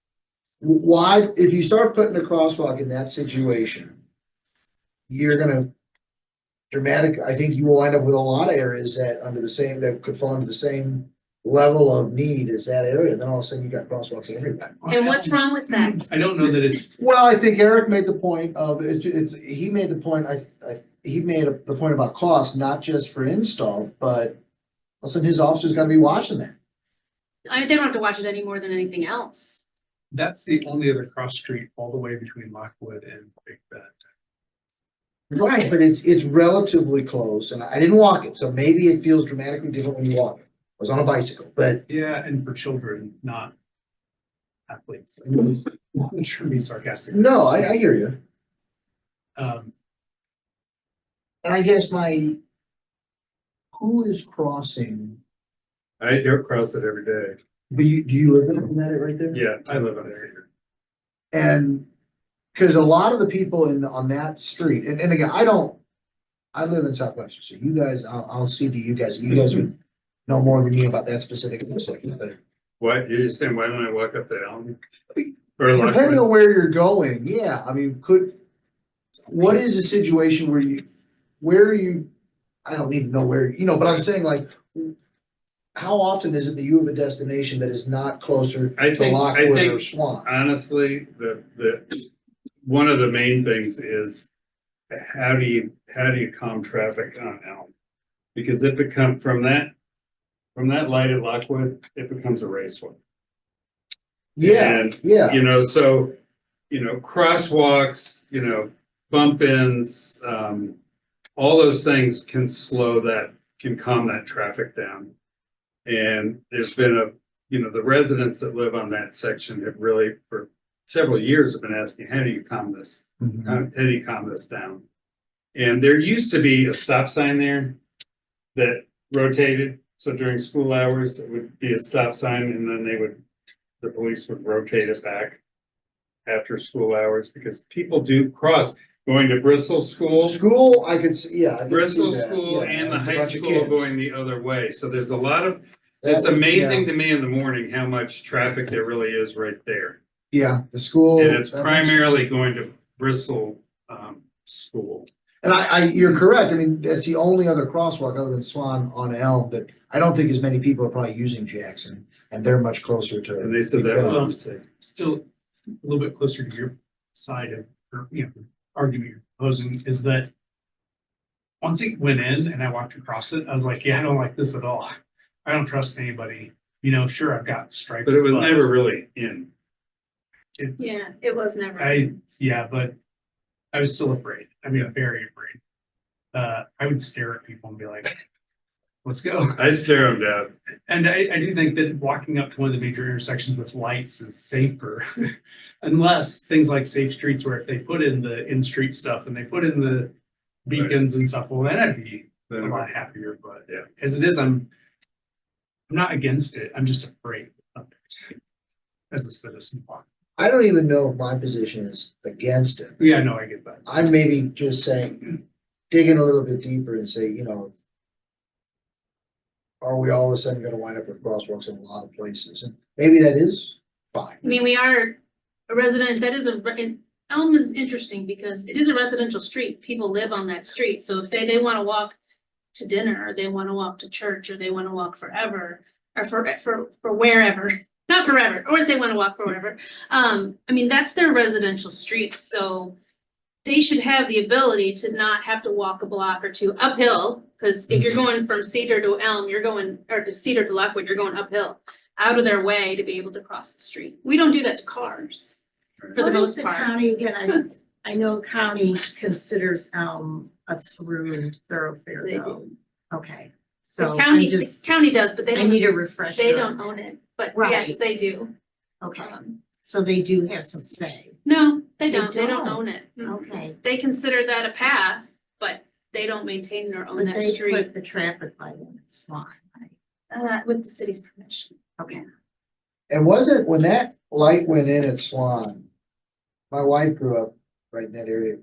why, if you start putting a crosswalk in that situation, you're gonna I think you will wind up with a lot of areas that that could fall under the same level of need as that area, then all of a sudden you got crosswalks everywhere. And what's wrong with that? I don't know that it's, Well, I think Eric made the point of, he made the point, he made the point about cost, not just for install, but all of a sudden his officer's gotta be watching that. I mean, they don't have to watch it any more than anything else. that's the only other cross street all the way between Lockwood and Big Bend. Right, but it's relatively close, and I didn't walk it, so maybe it feels dramatically different when you walk it. I was on a bicycle, but Yeah, and for children, not athletes. I'm sure be sarcastic. no, I hear you. Um, And I guess who is crossing? I do cross it every day. Do you live in that right there? Yeah, I live on Cedar. And, cause a lot of the people on that street, and again, I live in Southwestern, so you guys, I'll see to you guys would know more than me about that specific intersection, but What, you're just saying, why don't I walk up the Elm? Or depending Lockwood? on where you're going, yeah, I mean, what is a situation I don't need to know where, but I'm saying like, how often is it that you have a destination that is not closer I to think- I Lockwood or think- Swan? Honestly, one of the main things is how do you calm traffic on Elm? Because from that light at Lockwood, it becomes a raceway. Yeah, And, yeah, so, crosswalks, bump ins, all those things can calm that traffic down. And there's been the residents that live on that section have really, for several years, have been asking, how do you calm this? How do you calm this down? And there used to be a stop sign there that rotated. So during school hours, it would be a stop sign and then the police would rotate it back after school hours because people do cross going to Bristol School. School, I could see, yeah. I could see Bristol that, School yeah, and the it's a high bunch of school kids. going the other way. So there's a lot of, That it's would- amazing yeah. to me in the morning how much traffic there really is right there. Yeah, the school. And it's that makes- primarily going to Bristol School. And you're correct. I mean, that's the only other crosswalk other than Swan on Elm that I don't think as many people are probably using Jackson, and they're much closer to. And they said that was unsafe. still a little bit closer to your side of, or, argument you're posing is that once it went in and I walked across it, I was like, yeah, I don't like this at all. I don't trust anybody. Sure, I've got stripes. But it was never really in. Yeah, it was never. But I was still afraid. I mean, very afraid. I would stare at people and be like, let's go. I stare them down. And I do think that walking up to one of the major intersections with lights is safer. Unless things like Safe Streets, where if they put in the in-street stuff and they put in the beacons and stuff, well, then I'd be a lot happier. But Yeah. as it is, I'm not against it. I'm just afraid of it as a citizen. I don't even know if my position is against it. Yeah, no, I get that. I'm maybe just saying, dig in a little bit deeper and say, are we all of a sudden gonna wind up with crosswalks in a lot of places? And maybe that is fine. I mean, we are a resident, and Elm is interesting because it is a residential street. People live on that street. So if say they want to walk to dinner, or they want to walk to church, or they want to walk forever, or for wherever, not forever, or if they want to walk for wherever. I mean, that's their residential street, so they should have the ability to not have to walk a block or two uphill. Because if you're going from Cedar to Elm, or to Cedar to Lockwood, you're going uphill, out of their way to be able to cross the street. We don't do that to cars, for the What is most the part. county, again, I know county considers Elm a through thoroughfare They though. do. Okay, The so I'm county, the just, county does, but they I need a don't, refresher. they don't own it, but yes, Right. they do. Okay, Um, so they do have some say. No, they They don't, they don't don't. own it. Okay. They consider that a path, but they don't maintain or own But that they street, put the traffic light in at Swan, right? with the city's permission. Okay. And wasn't, when that light went in at Swan, my wife grew up right in that area.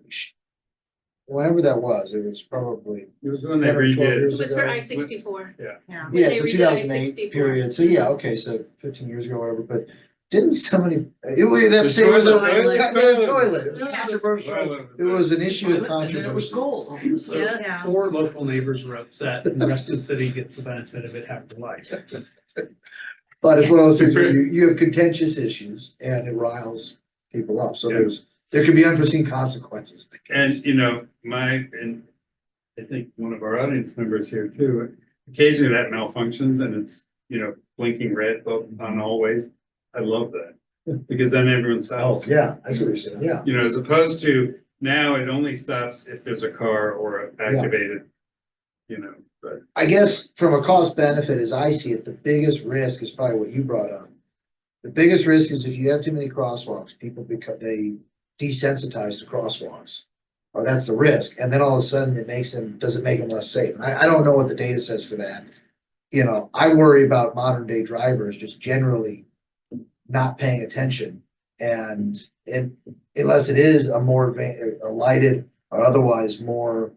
Whenever that was, it was probably. It was when they 10 or 12 redid. years It was for ago. I-64. Yeah. When Yeah, they so redid two thousand eight I-64. period, so yeah, okay, so 15 years ago, whatever, but didn't somebody, it was, that The say it was a toilet. toilet, it was controversial, it was an issue of And then it was controversy. gold. So Yeah. 4 local neighbors were upset and the rest of the city gets the benefit of it having light. But it's one of those things where you have contentious issues and it riles people up, so there can be unforeseen consequences. And, you know, and I think one of our audience members here too, occasionally that malfunctions and it's, you know, blinking red both on all ways. I love that, because then everyone Oh, stops. yeah, I see what you're saying, yeah. You know, as opposed to now it only stops if there's a car or a activated, you know, but. I guess from a cost benefit, as I see it, the biggest risk is probably what you brought up. The biggest risk is if you have too many crosswalks, people they desensitize to crosswalks. Or that's the risk, and then all of a sudden does it make them less safe? And I don't know what the data says for that. You know, I worry about modern day drivers just generally not paying attention. And unless it is a more a lighted or otherwise more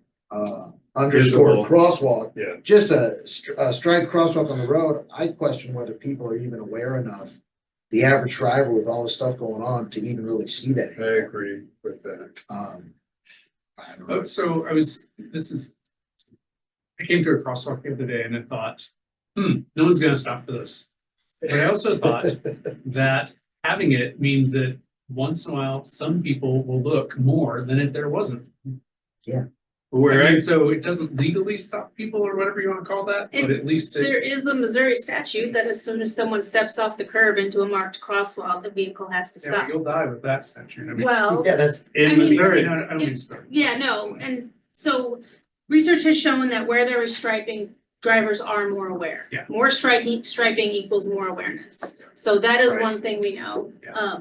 underscored Visible. crosswalk. Yeah. Just a striped crosswalk on the road, I question whether people are even aware enough, the average driver with all this stuff going on, to even really see that. I agree with that. I don't know. So I came to a crosswalk the other day and I thought, no one's gonna stop for this. But I also thought that having it means that once in a while, some people will look more than if there wasn't. Where I mean, so it doesn't legally stop people or whatever you wanna call that, but at least There it, is the Missouri statute that as soon as someone steps off the curb into a marked crosswalk, the vehicle has to yeah, stop. you'll die with that statute. I mean, Well, Yeah, that's, in I mean, Missouri, I don't mean to start. yeah, no, and so research has shown that where there is striping, drivers are more aware. Yeah. More striping equals more awareness. So that is Right. one thing we know. Yeah.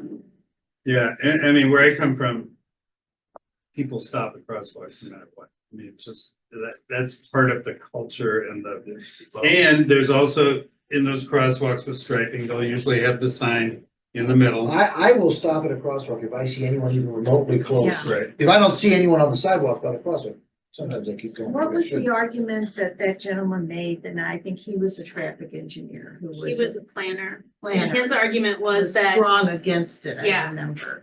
yeah, and I mean, where I come from, people stop at crosswalks no matter what. I mean, it's just, that's part of the culture and there's also, in those crosswalks with striping, they'll usually have the sign in the middle. I will stop at a crosswalk if I see anyone even remotely close. Yeah. Right. If I don't see anyone on the sidewalk by the crosswalk, sometimes I keep going. What was Sure. the argument that gentleman made? And I think he was a traffic engineer who He was was a a planner. And planner. his argument was that Strong against it, I Yeah. remember.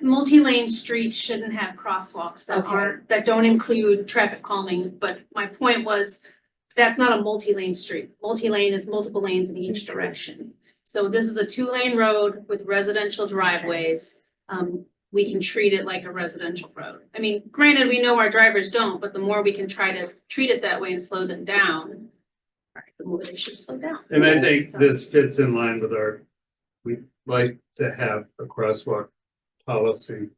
multi-lane streets shouldn't have crosswalks that Okay. that don't include traffic calming, but my point was, that's not a multi-lane street. Multi-lane is multiple lanes in each direction. So this is a 2-lane road with residential driveways. We can treat it like a residential road. I mean, granted, we know our drivers don't, but the more we can try to treat it that way and slow them down, the more they should slow down. And I think So- this fits in line with we'd like to have a crosswalk policy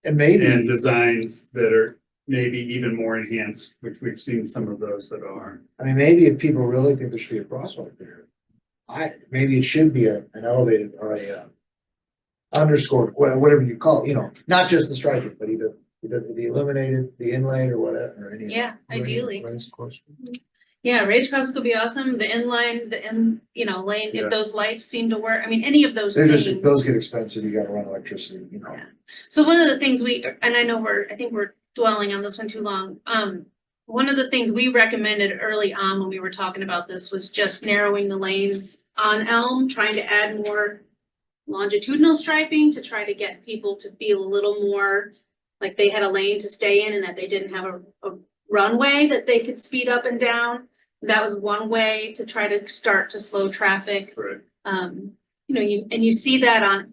And maybe. and designs that are maybe even more enhanced, which we've seen some of those that are. I mean, maybe if people really think there should be a crosswalk there, maybe it should be an elevated or a underscored, whatever you call it, you know, not just the striping, but either the illuminated, the inlay or whatever, or any. Yeah, ideally. Raised course. Yeah, raised crosswalk could be awesome. The inline, lane, Yeah. if those lights seem to work, I mean, any of those They're things. just, those get expensive, you gotta run electricity, you know. Yeah. So one of the things and I know I think we're dwelling on this one too long. One of the things we recommended early on when we were talking about this was just narrowing the lanes on Elm, trying to add more longitudinal striping to try to get people to feel a little more like they had a lane to stay in and that they didn't have a runway that they could speed up and down. That was one way to try to start to slow traffic. Right. You see that on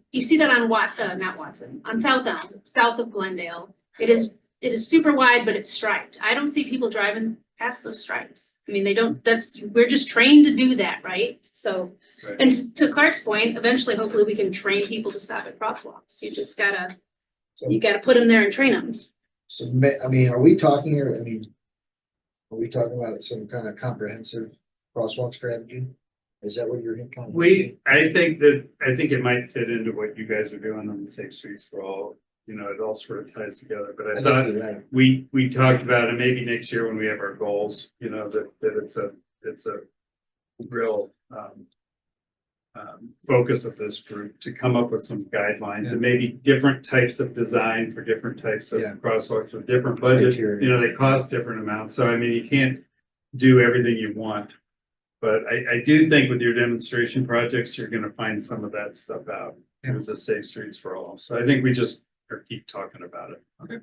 not Watson, on South Elm, south of Glendale. It is super wide, but it's striped. I don't see people driving past those stripes. I mean, we're just trained to do that, right? So, Right. and to Clark's point, eventually, hopefully we can train people to stop at crosswalks. You just gotta put them there and train them. So, I mean, are we talking here, I mean, Are we talking about some kind of comprehensive crosswalk strategy? Is that what you're kind of? I think it might fit into what you guys are doing on the Safe Streets for All. You know, it all sort of ties together, but I thought Right. we talked about it maybe next year when we have our goals, you know, that it's a real focus of this group to come up with some guidelines and maybe different types of design for different types of Yeah. crosswalks with different budget. Criteria. You know, they cost different amounts. So I mean, you can't do everything you want. But I do think with your demonstration projects, you're gonna find some of that stuff out through the Safe Streets for All. So I think we just keep talking about it. Okay.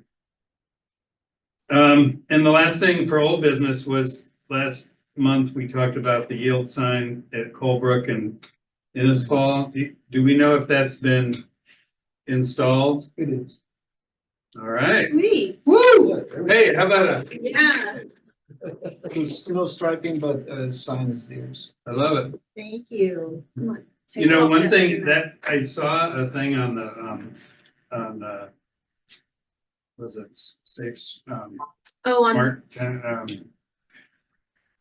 And the last thing for old business was last month, we talked about the yield sign at Colebrook and Innisfall. Do we know if that's been installed? It is. All right. Sweet. Woo! Hey, how about that? Yeah. There's no striping, but sign is there. I love it. Thank you. You know, one thing that I saw a thing on the was it safe, Oh, smart,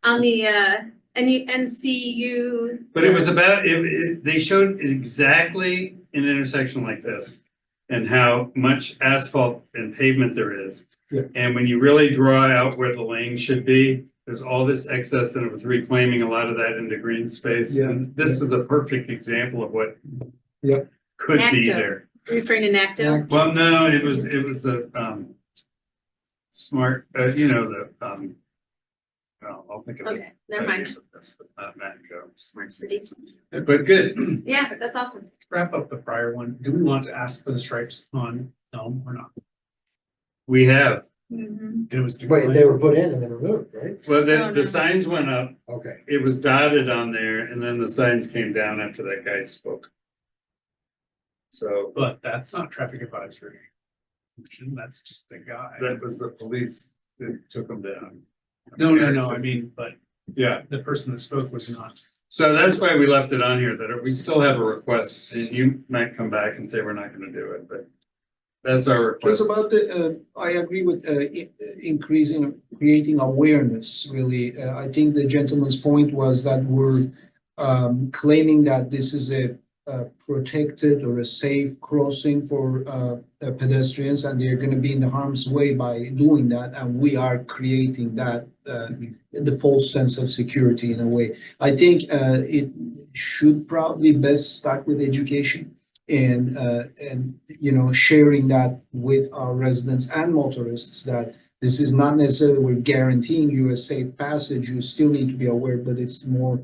on the NCU. but it was about, they showed exactly an intersection like this and how much asphalt and pavement there is. Yeah. And when you really draw out where the lane should be, there's all this excess and it was reclaiming a lot of that into green space. Yeah. And this is a perfect example of what Yeah. could be NACTO. there. Referring to NACTO. Well, no, it was a smart, you know, well, I'll think of it. Okay, never mind. That's not Matco. Smart cities. But good. Yeah, that's awesome. Wrap up the prior one. Do we want to ask for the stripes on Elm or not? We have, Mhm. It was. Wait, they were put in and then removed, right? well, Oh, the no. signs went up, Okay. it was dotted on there, and then the signs came down after that guy spoke. So But that's not traffic advisory. That's just a guy. that was the police that took them down. No, I mean, but Yeah, the person that spoke was not. so that's why we left it on here, that we still have a request, and you might come back and say we're not gonna do it, but that's our It's request. about I agree with increasing, creating awareness, really. I think the gentleman's point was that we're claiming that this is a protected or a safe crossing for pedestrians, and they're gonna be in the harm's way by doing that, and we are creating that the false sense of security in a way. I think it should probably best start with education. And you know, sharing that with our residents and motorists, that this is not necessarily we're guaranteeing you a safe passage. You still need to be aware, but it's more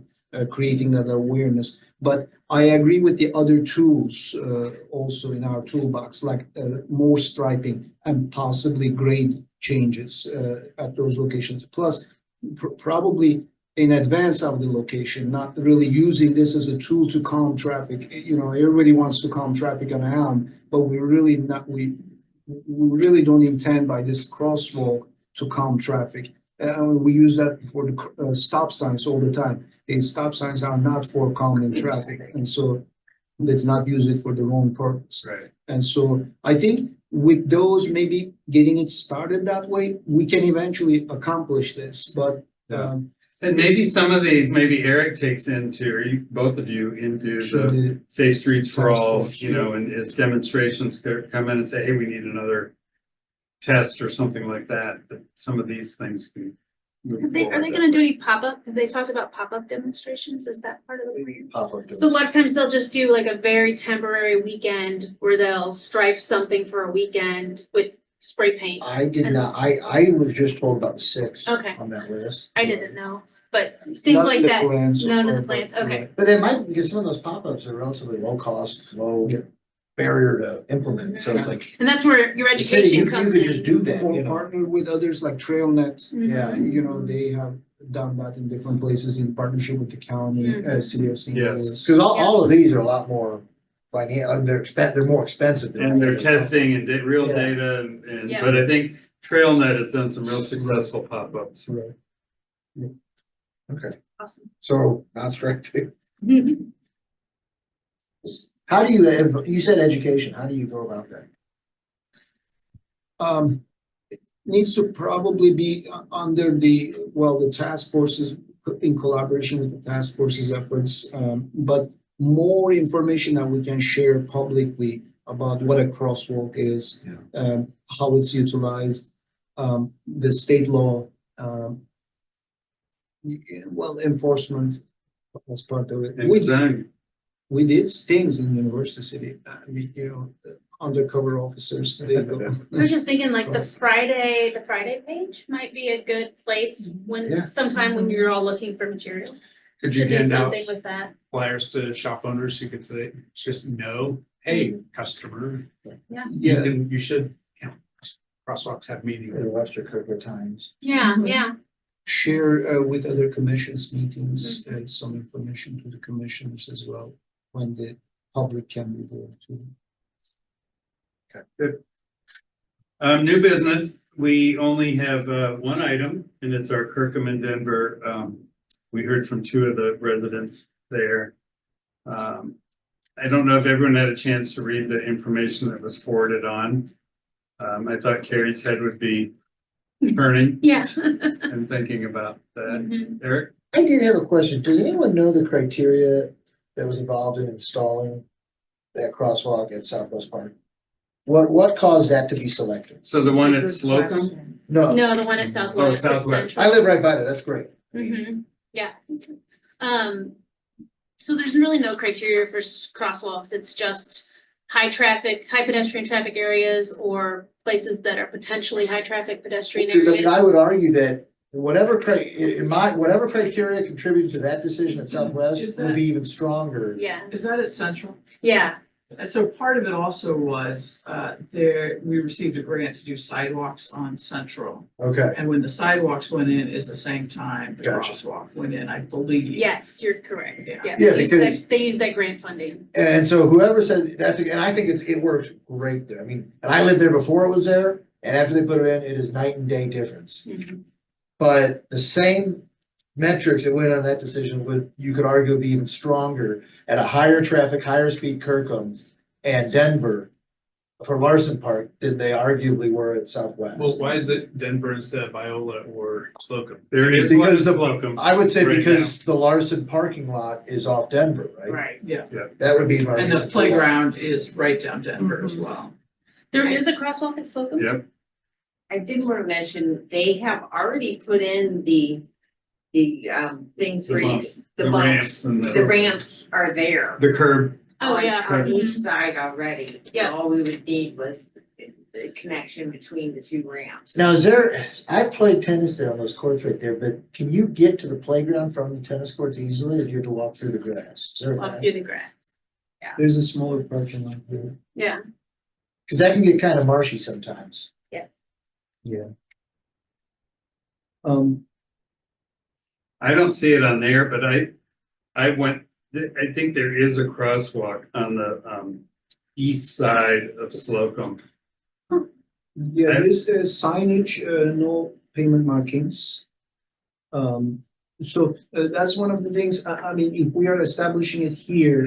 creating that awareness. But I agree with the other tools also in our toolbox, like more striping and possibly grade changes at those locations. Plus, probably in advance of the location, not really using this as a tool to calm traffic. You know, everybody wants to calm traffic on Elm, but we really really don't intend by this crosswalk to calm traffic. We use that for the stop signs all the time. And stop signs are not for calming traffic, and so let's not use it for the wrong purpose. Right. And so I think with those, maybe getting it started that way, we can eventually accomplish this, but And maybe some of these, maybe Eric takes into, or you, both of you, into should the it- Safe Streets for Task All, force, you know, and as demonstrations come in and say, hey, we need another test or something like that, that some of these things can move Are they forward. gonna do any pop-up? Have they talked about pop-up demonstrations? Is that part of the plan? Pop-up So a lot of times they'll just do like a very temporary weekend where they'll stripe something for a weekend with spray paint. I did not, I was just told about the six Okay. on that list. I didn't know, but things None like of the that, plans none of are- the plans, okay. But they might, because some of those pop-ups are relatively low cost, low barrier to implement, so it's like. And that's where your the city, education you comes could just in. do that, Or you know. partner with others like TrailNet. Yeah. Mhm. You know, they have done that in different places in partnership with the county, Mhm. city of St. Yes. Louis. Cause all of these are a lot more they're more expensive. than And they're any of those. testing and real Yeah. data and, Yeah. but I think TrailNet has done some real successful pop-ups. Right. Okay, Awesome. so not strict. How do you said education, how do you go about that? needs to probably be under the, well, the task forces, in collaboration with the task forces efforts, but more information that we can share publicly about what a crosswalk is, how it's utilized, the state law, well, enforcement as part of it. We did stings in University City, undercover officers, they go. I was just thinking like the Friday page might be a good place Yeah. when, sometime when you're all looking for material Could to you do hand out something with that. flyers to shop owners who could say, just no, hey, customer, Yeah, you should, crosswalks have meaning. The Webster Coker Times. Yeah, yeah. share with other commissions meetings, some information to the commissioners as well, when the public can be there too. New business, we only have, one item, and it's our Kirkham and Denver. We heard from two of the residents there. I don't know if everyone had a chance to read the information that was forwarded on. I thought Carrie's head would be turning. Yes. And thinking about that. Mhm. Eric? I did have a question. Does anyone know the criteria that was involved in installing that crosswalk at Southwest Park? What caused that to be selected? So the one at Slocum? No, No, the one at Southwest. Oh, Southwest. I live right by there. That's great. Yeah. So there's really no criteria for crosswalks. It's just high pedestrian traffic areas or places that are potentially high traffic pedestrian Because I mean, I areas. would argue that whatever criteria contributed to that decision at Southwest would be even stronger. Yeah, Is that at Central? yeah, And so part of it also was, we received a grant to do sidewalks on Central. Okay, And when the sidewalks went in is the same time the Gotcha. crosswalk went in, I believe. yes, you're correct. Yeah. Yeah, Yeah, they use because- they use that grant funding. and so whoever said and I think it works great there. I mean, and I lived there before it was there, and after they put it in, it is night and day difference. Mhm. But the same metrics that went on that decision would, you could argue, would be even stronger at a higher traffic, higher speed Kirkham and Denver for Larson Park than they arguably were at Southwest. Well, why is it Denver instead of Viola or Slocum? There is one in Slocum. I would say right because the Larson parking lot is off Denver, right? Right. Yeah, That would be my and reason. the playground is right down Denver as well. There is a crosswalk at Slocum? Yep, I did want to mention, they have already put in the things the for you, bumps, the the bumps. ramps and The ramps are there. the curb. Oh, yeah. On each side already. So Yeah. all we would need was the connection between the two ramps. Now, I've played tennis there on those courts right there, but can you get to the playground from the tennis courts easily, or do you have to walk through the grass? Is there a Walk path? through the grass. There's a smaller parking lot there. Yeah, Cause that can get kind of marshy sometimes. Yeah. I don't see it on there, but I think there is a crosswalk on the east side of Slocum. Yeah, there's signage, no payment markings. So that's one of the things, I mean, if we are establishing it here,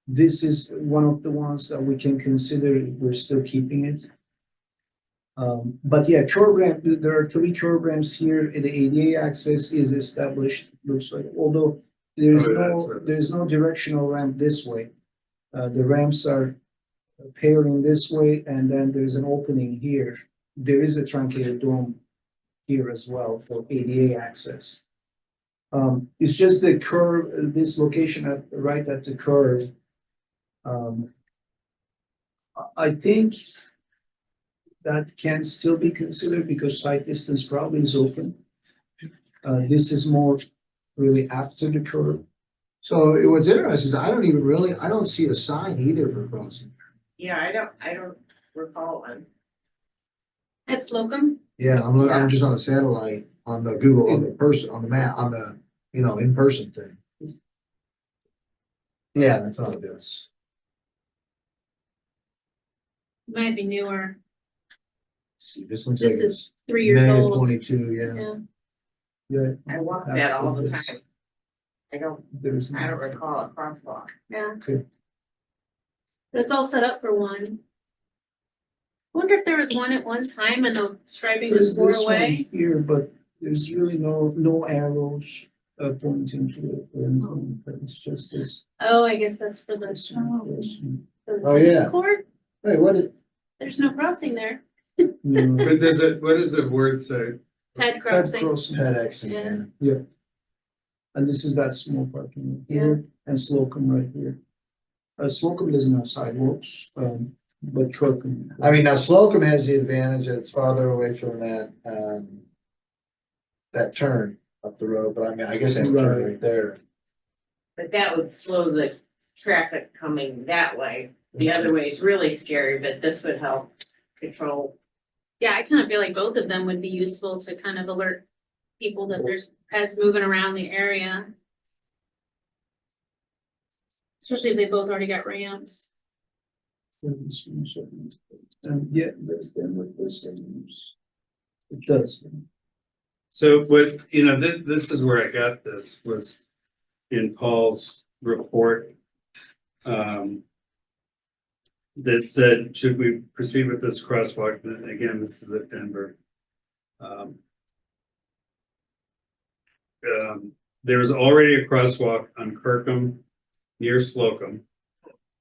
this is one of the ones that we can consider if we're still keeping it. But yeah, curb ramp, there are 3 curb ramps here, the ADA access is established, looks like, although there's no directional ramp this way. The ramps are pairing this way, and then there's an opening here. There is a truncated dome here as well for ADA access. It's just the curve, this location right at the curve. I think that can still be considered because sight distance probably is open. This is more really after the curve. So what's interesting is I don't see a sign either for crossing. Yeah, I don't recall one. at Slocum? Yeah, I'm just on the satellite, on the Google, on the map, on the, in-person thing. Yeah, that's all it is. Might be newer, See, this looks like This it's is 3 years May old. 22, yeah. Yeah. Yeah, I walk that all the time. I don't there's. recall a crosswalk. Yeah. Okay. But it's all set up for one. Wonder if there was one at one time and the striping There's just wore this one away? here, but there's really no arrows pointing to it or anything, but it's just this. Oh, I guess that's for the, this one, this one. the Oh, yeah. tennis court? Wait, what is, There's no crossing there. No, But does it, what does the word say? Head Pet crossing. crossing. FedEx Yeah. again? And this is that small parking lot here and Slocum right here. Slocum doesn't have sidewalks, but Kirkham. I mean, now Slocum has the advantage that it's farther away from that turn up the road, but I mean, I guess I have a turn right there. But that would slow the traffic coming that way. The other way is really scary, but this would help control. Yeah, I kind of feel like both of them would be useful to kind of alert people that there's pets moving around the area. Especially if they both already got ramps. Yeah, there's them with this and it does. So what, this is where I got this, was in Paul's report. That said, should we proceed with this crosswalk? And again, this is at Denver. There is already a crosswalk on Kirkham near Slocum.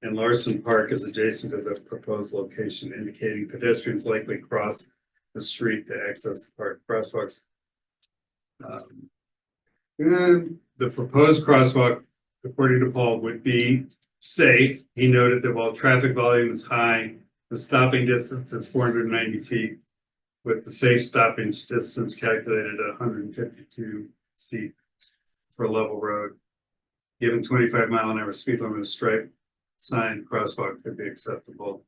And Larson Park is adjacent to the proposed location, indicating pedestrians likely cross the street to access the park. Crosswalks. And the proposed crosswalk, according to Paul, would be safe. He noted that while traffic volume is high, the stopping distance is 490 feet, with the safe stopping distance calculated at 152 feet for a level road. Given 25-mile-an-hour speed limit, a stripe sign crosswalk could be acceptable.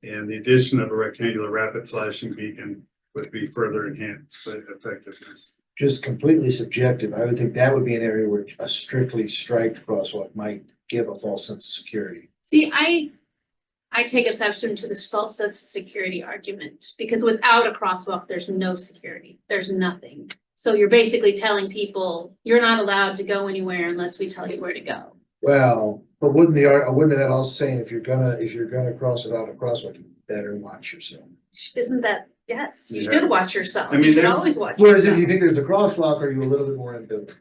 And the addition of a rectangular rapid flashing beacon would be further enhance the effectiveness. Just completely subjective. I would think that would be an area where a strictly striped crosswalk might give a false sense of security. See, I take exception to this false sense of security argument, because without a crosswalk, there's no security, there's nothing. So you're basically telling people, you're not allowed to go anywhere unless we tell you where to go. Well, but wouldn't that also saying if you're gonna cross it on a crosswalk, you better watch yourself. Isn't that, yes, you Yeah. should watch yourself, I mean, you should there- always watch Whereas if yourself. you think there's a crosswalk, are you a little bit more ambivalent?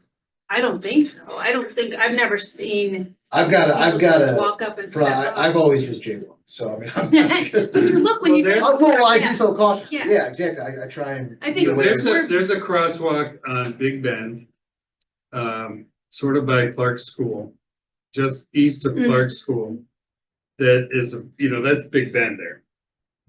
I don't think so, I've never seen. I've got people a, Walk up and step I've up. always just jaywalked, so I mean. Look when you. Well, I do so cautiously, Yeah. yeah, exactly, I try and. I think get away There's from- there's a crosswalk on Big Bend. Sort of by Clark School, just east of Mhm. Clark School. That is, that's Big Bend there,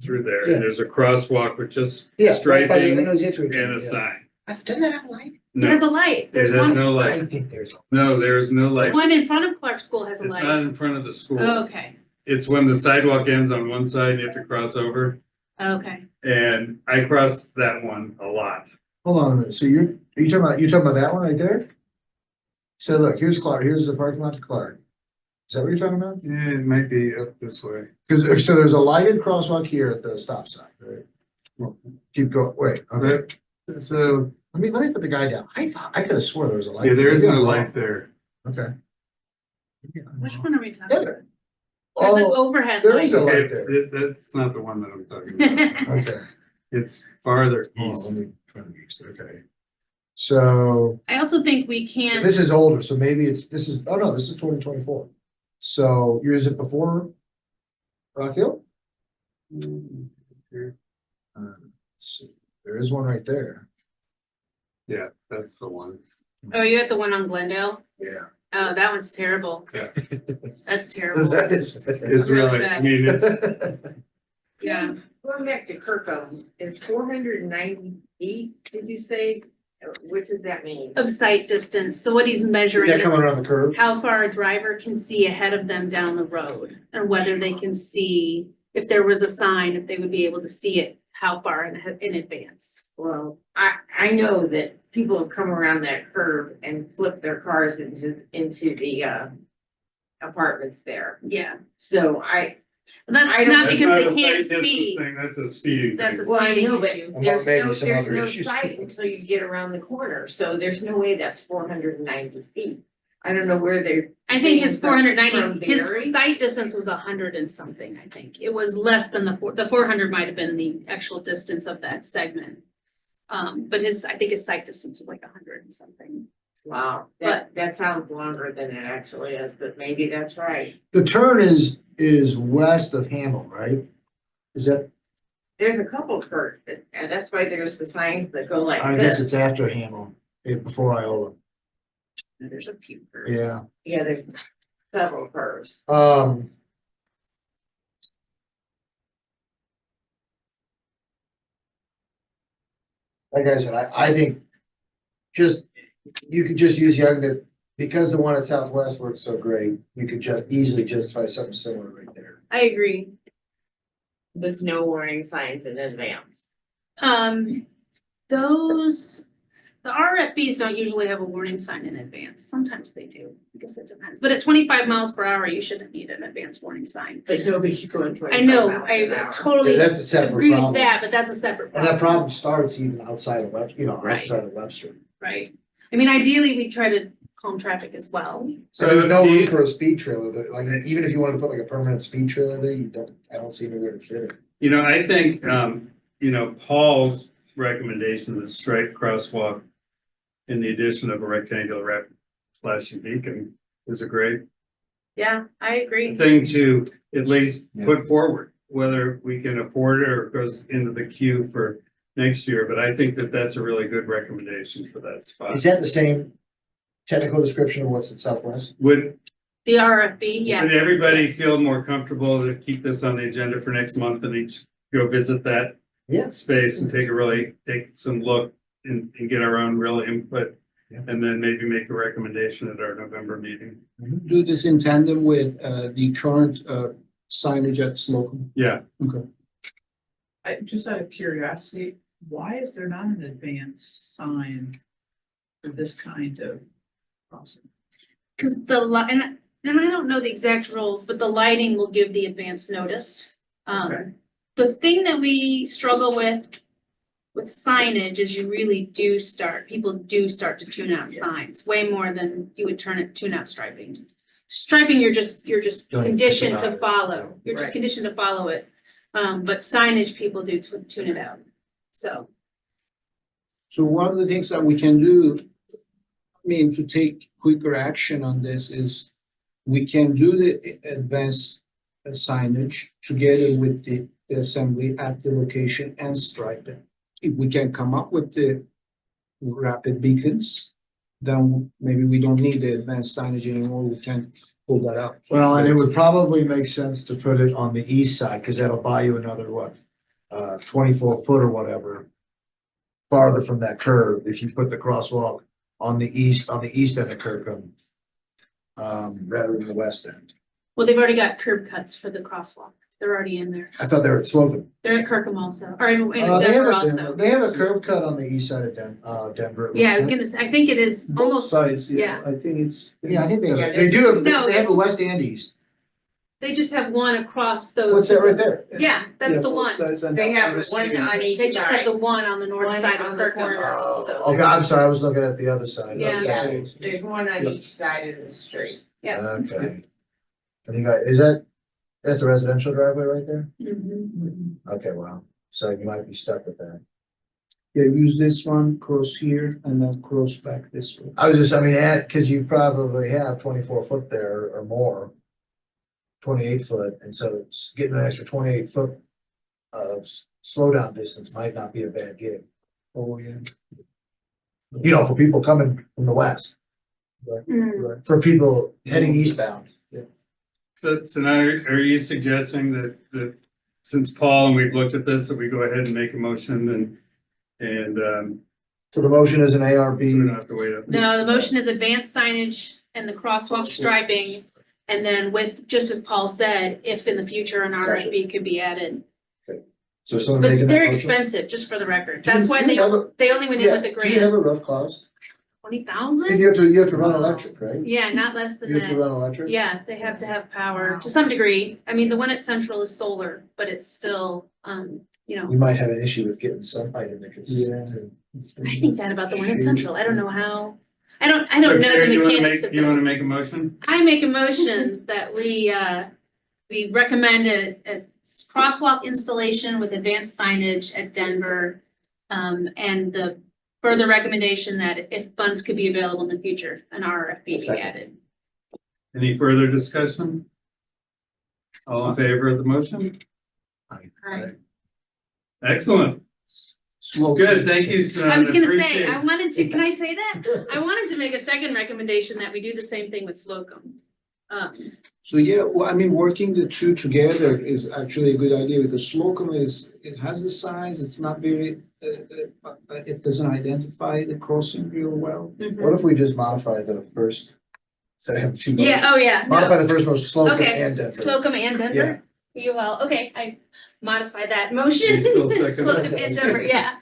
through there, Yeah. and there's a crosswalk with just Yeah, right by the- I striping know exactly what you're and a doing, yeah. sign. Doesn't that have a light? There's No, a light, there's there's one, no I light, think there's. no, there is no light, one in front of Clark School has a it's light. not in front of the school. Okay, It's when the sidewalk ends on one side, you have to cross over, okay. and I cross that one a lot. Hold on a minute, so you're talking about that one right there? So look, here's Clark, here's the parking lot to Clark. Is that what you're talking about? Yeah, it might be up this way. Cause so there's a lighted crosswalk here at the stop sign, right? Well, keep going, wait, okay, So, let me put the guy down, I could have swore there was a light. yeah, there is Maybe no I'm light wrong. there. Okay. Which one are we talking Yeah, about? There's an oh, overhead there light. is a Okay, light there, that's not the one that I'm talking about. okay. It's farther Oh, east. let me try to use, okay. So, I also think we can, this is older, so maybe this is 2024. So, is it before Rock Hill? Let's see. There is one right there. Yeah, that's the one. oh, you at the one on Glendale? Yeah. Oh, that one's terrible. Yeah. That's terrible. That is. It's really, I mean, it's, Yeah. Going back to Kirkham, it's 490 feet, did you say? What does that mean? Of sight distance, so what he's Is measuring that is coming around the curve? how far a driver can see ahead of them down the road. And whether they can see, if there was a sign, if they would be able to see it, how far in advance. Well, I know that people have come around that curve and flipped their cars into the apartments there. Yeah, So that's I don't- not that's because not they a can't sight see. distance thing, that's a speeding That's thing. a Well, I know, but issue. there's Maybe no, some there's other no issues. sight until you get around the corner, so there's no way that's 490 feet. I don't know where they're. I think his saying from- 490, from his Barry. sight distance was 100 and something, I think. It was less than the 400 might have been the actual distance of that segment. But I think his sight distance was like 100 and something. Wow, that sounds longer than it actually is, but maybe that's right. The turn is west of Hamel, right? Is that, There's a couple curves, and that's why there's the signs that go like I guess this. it's after Hamel, before Iola. There's a few curves. Yeah. Yeah, there's several curves. Like I said, I think you could just use the argument, because the one at Southwest works so great, you could just easily justify something similar right there. I agree. With no warning signs in advance. The RFBs don't usually have a warning sign in advance. Sometimes they do. I guess it depends. But at 25 miles per hour, you shouldn't need an advance warning sign. But nobody's going 25 I know, miles an I hour. totally That's a separate agree with problem. that, but that's a separate And that problem, problem starts even outside of Right. outside of Webster. right? I mean, ideally, we try to calm traffic as well. So there's no do room you- for a speed trailer, but like, even if you wanted to put like a permanent speed trailer there, I don't see anywhere to fit it. You know, I think, Paul's recommendation, the straight crosswalk in the addition of a rectangular rapid flashing beacon is a great Yeah, I agree. thing to at least Yeah. put forward, whether we can afford it or it goes into the queue for next year. But I think that that's a really good recommendation for that spot. Is that the same technical description of what's at Southwest? Would The RFB, yes. Would everybody yes. feel more comfortable to keep this on the agenda for next month and each go visit that Yeah. space and take some look and get our own real input? Yeah. And then maybe make a recommendation at our November meeting. Do this in tandem with the current signage at Slocum. Yeah, Just out of curiosity, why is there not an advance sign for this kind of crossing? Cause and I don't know the exact rules, but the lighting will give the advance notice. Okay. The thing that we struggle with signage is people do start to tune out signs way more than you would tune out striping. Striping, you're just Don't conditioned think to about follow, you're just Right. conditioned to follow it. But signage, people do tune it out, so. So one of the things that we can do, I mean, to take quicker action on this is we can do the advanced signage together with the assembly at the location and stripe it. If we can come up with the rapid beacons, then maybe we don't need the advanced signage anymore. We can pull that out. Well, and it would probably make sense to put it on the east side, because that'll buy you another, 24 foot or whatever. Farther from that curve, if you put the crosswalk on the east end of Kirkham. Rather than the west end. Well, they've already got curb cuts for the crosswalk. They're already in there. I thought they were at Slocum. They're at Kirkham also, or in They have Denver a- also. They have a curb cut on the east side of Denver. it Yeah, I looks was like. gonna say, I think it is Both almost, sides, yeah. I think it's. Yeah, I think they Yeah, have, they do have, No, they have a west and east. they just have one across those. What's that right there? Yeah, that's the both one. sides and They have on the one city. on each They just have side. the one on the north One side on of the Kirkham. corner. Oh, okay, I'm sorry, I was looking at the other side. Yeah. Okay. Yeah, there's one on each side of the street. Yeah. Okay. I think that's a residential driveway right there? Mhm. Okay, wow, so you might be stuck with that. Yeah, use this one, cross here, and then cross back this way. Cause you probably have 24 foot there or more. 28 foot, and so it's getting an extra 28 foot of slowdown distance might not be a bad gig. Oh, yeah. For people coming from the west, Mm. for people heading eastbound. so now are you suggesting that since Paul and we've looked at this, that we go ahead and make a motion and So the motion is an so we don't ARB. have to wait up? No, the motion is advanced signage and the crosswalk striping. And then with, just as Paul said, if in the future an RFB could be added. So someone But making that they're motion? expensive, just for the record. Do you- That's why do you have a- they only went in Yeah, with the do you have grant. a rough cost? 20,000? Cause you have to run electric, right? Yeah, not less than You have to that. run electric? Yeah, they have to have power to some degree. I mean, the one at Central is solar, but it's still, We might have an issue with getting sunlight in there consistently too. I think that about the one at Central. I don't know how. I don't know Karen, the you wanna mechanics make- of You wanna those. make a motion? I make a motion that we recommend a crosswalk installation with advanced signage at Denver. And the further recommendation that if funds could be available in the future, an RFP be Second. added. Any further discussion? All in favor of the motion? Aye. Excellent. Good, thank you, Son. I was gonna say, Appreciate I it. wanted to, can I say that? I wanted to make a second recommendation that we do the same thing with Slocum. So yeah, well, I mean, working the two together is actually a good idea because Slocum it has the size, it's not very, it doesn't identify the crossing real well. mhm. What if we just modify the first, so I have two motions? Yeah, oh yeah, no. Modify the first motion, Slocum Okay, and Denver. Slocum and Denver? You all, okay, I modify that motion. You still second Slocum that? and Denver, yeah.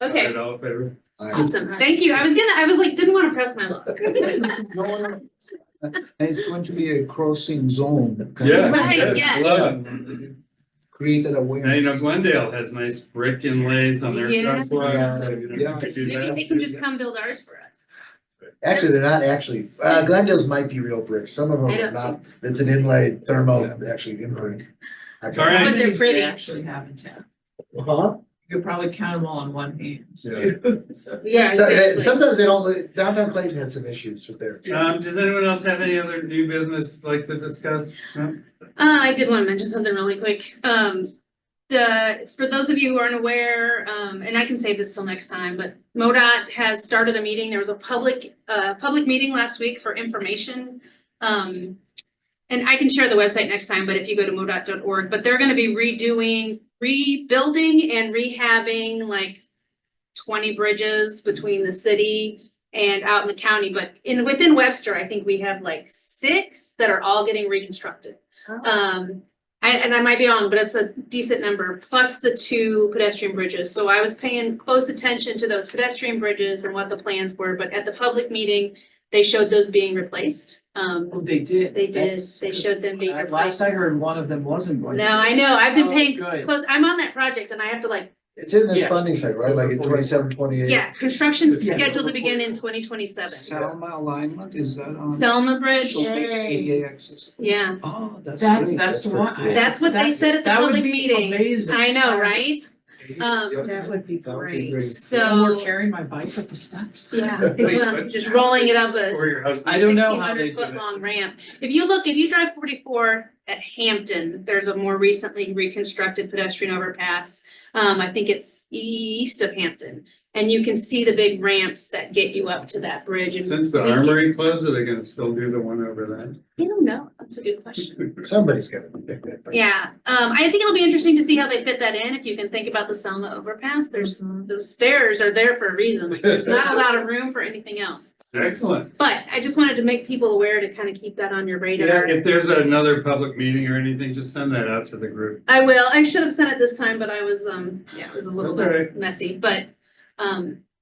All Okay, right, all in favor? Aye. awesome, thank you. I was like, didn't wanna press my luck. No, and it's going to be a crossing zone. Yeah. Right, good, yeah. love Create that Now, you awareness. know, Glendale has nice brick inlays on their Yeah. crosswalks, so, you know, Yeah. you could do Maybe that. they can just come build ours for us. Actually, they're not actually, Glendale's might be real bricks, some of them I are don't not, it's an inlaid thermo, actually imprint. All right. But they're They pretty. actually have in town. Huh? You could probably count them all on one hand. Yeah. So, Yeah. So, exactly. sometimes they don't, downtown Clayton had some issues with theirs. Does anyone else have any other new business like to discuss? No? I did wanna mention something really quick. For those of you who aren't aware, and I can save this till next time, but MoDOT has started a meeting. There was a public meeting last week for information. And I can share the website next time, but if you go to modot.org, but they're gonna be rebuilding and rehabbing like 20 bridges between the city and out in the county, but within Webster, I think we have like 6 that are all getting reconstructed. And I might be wrong, but it's a decent number, plus the 2 pedestrian bridges. So I was paying close attention to those pedestrian bridges and what the plans were, but at the public meeting, they showed those being replaced. Oh, they did. They did, That's- they showed them being Last replaced. I heard, one of them wasn't going. No, I know, I've been Oh, paying good. close, I'm on that project and I have to like, It's in this Yeah. funding site, right, like in 27, 28. yeah, construction's Yeah. scheduled to begin in 2027. Selma alignment, is that on? Selma Bridge, So make ADA access. yeah, Oh, that's That's, great. that's the That's one. pretty cool. That's what they said at the that would public be meeting. Amazing. I know, right? That would be That would be great. great. No more So, carrying my bike up the steps. yeah, Wait, well, what? just rolling it up a Or your husband? I don't know how they 1,600 do foot it. long ramp. If you drive 44 at Hampton, there's a more recently reconstructed pedestrian overpass. I think it's east of Hampton, and you can see the big ramps that get you up to that bridge. And Since the we can- armory closed, are they gonna still do the one over there? I don't know, that's a good question. Somebody's gonna pick that. Yeah, I think it'll be interesting to see how they fit that in. If you can think about the Selma overpass, those stairs are there for a reason. Like, there's not a lot of room for anything else. Excellent. But I just wanted to make people aware to kind of keep that on your Yeah, radar. if there's another public meeting or anything, just send that out to the group. I will. I should have sent it this time, but I was, yeah, it was a little That's all bit right. messy, but,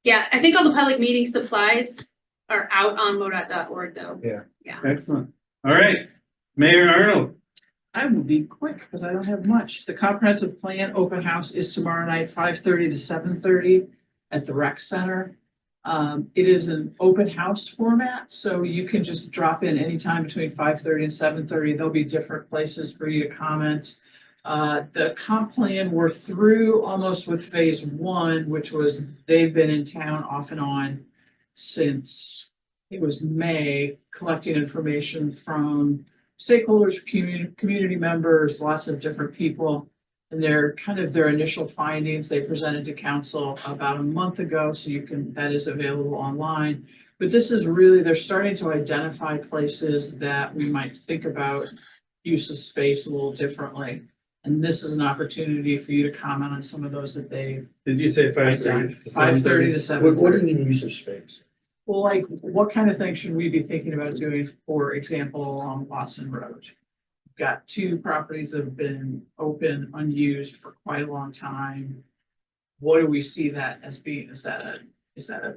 yeah, I think all the public meeting supplies are out on modot.org though. Excellent. All right, Mayor Arnold. I will be quick because I don't have much. The comprehensive plan open house is tomorrow night, 5:30 to 7:30 at the rec center. It is an open house format, so you can just drop in anytime between 5:30 and 7:30. There'll be different places for you to comment. The comp plan, we're through almost with phase 1, which was they've been in town off and on since it was May, collecting information from stakeholders, community members, lots of different people. And they're kind of their initial findings they presented to council about a month ago, so that is available online. But this is really, they're starting to identify places that we might think about use of space a little differently. And this is an opportunity for you to comment on some of those that they've Did you say 5:30 to 5:30 to 7:30. What do you mean use of space? Well, like, what kind of things should we be thinking about doing, for example, along Watson Road? We've got 2 properties that have been open, unused for quite a long time. What do we see that as being? Is that a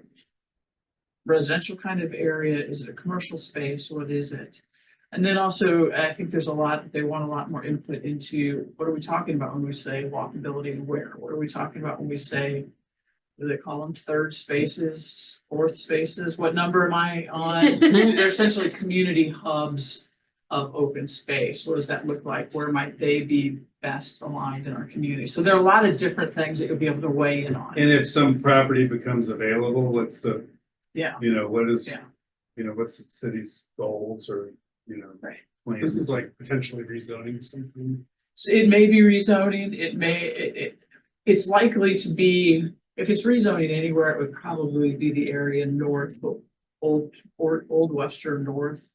residential kind of area? Is it a commercial space? What is it? And then also, I think they want a lot more input into what are we talking about when we say walkability and where? What are we talking about when we say do they call them, third spaces, fourth spaces? What number am I on? They're essentially community hubs of open space. What does that look like? Where might they be best aligned in our community? So there are a lot of different things that you'll be able to weigh in on. And if some property becomes available, what's the, Yeah, what is, Yeah. What's the city's goals or, Right. plans? This is like potentially rezoning something. so it may be rezoning, it's likely to be, if it's rezoning anywhere, it would probably be the area north, old Western North,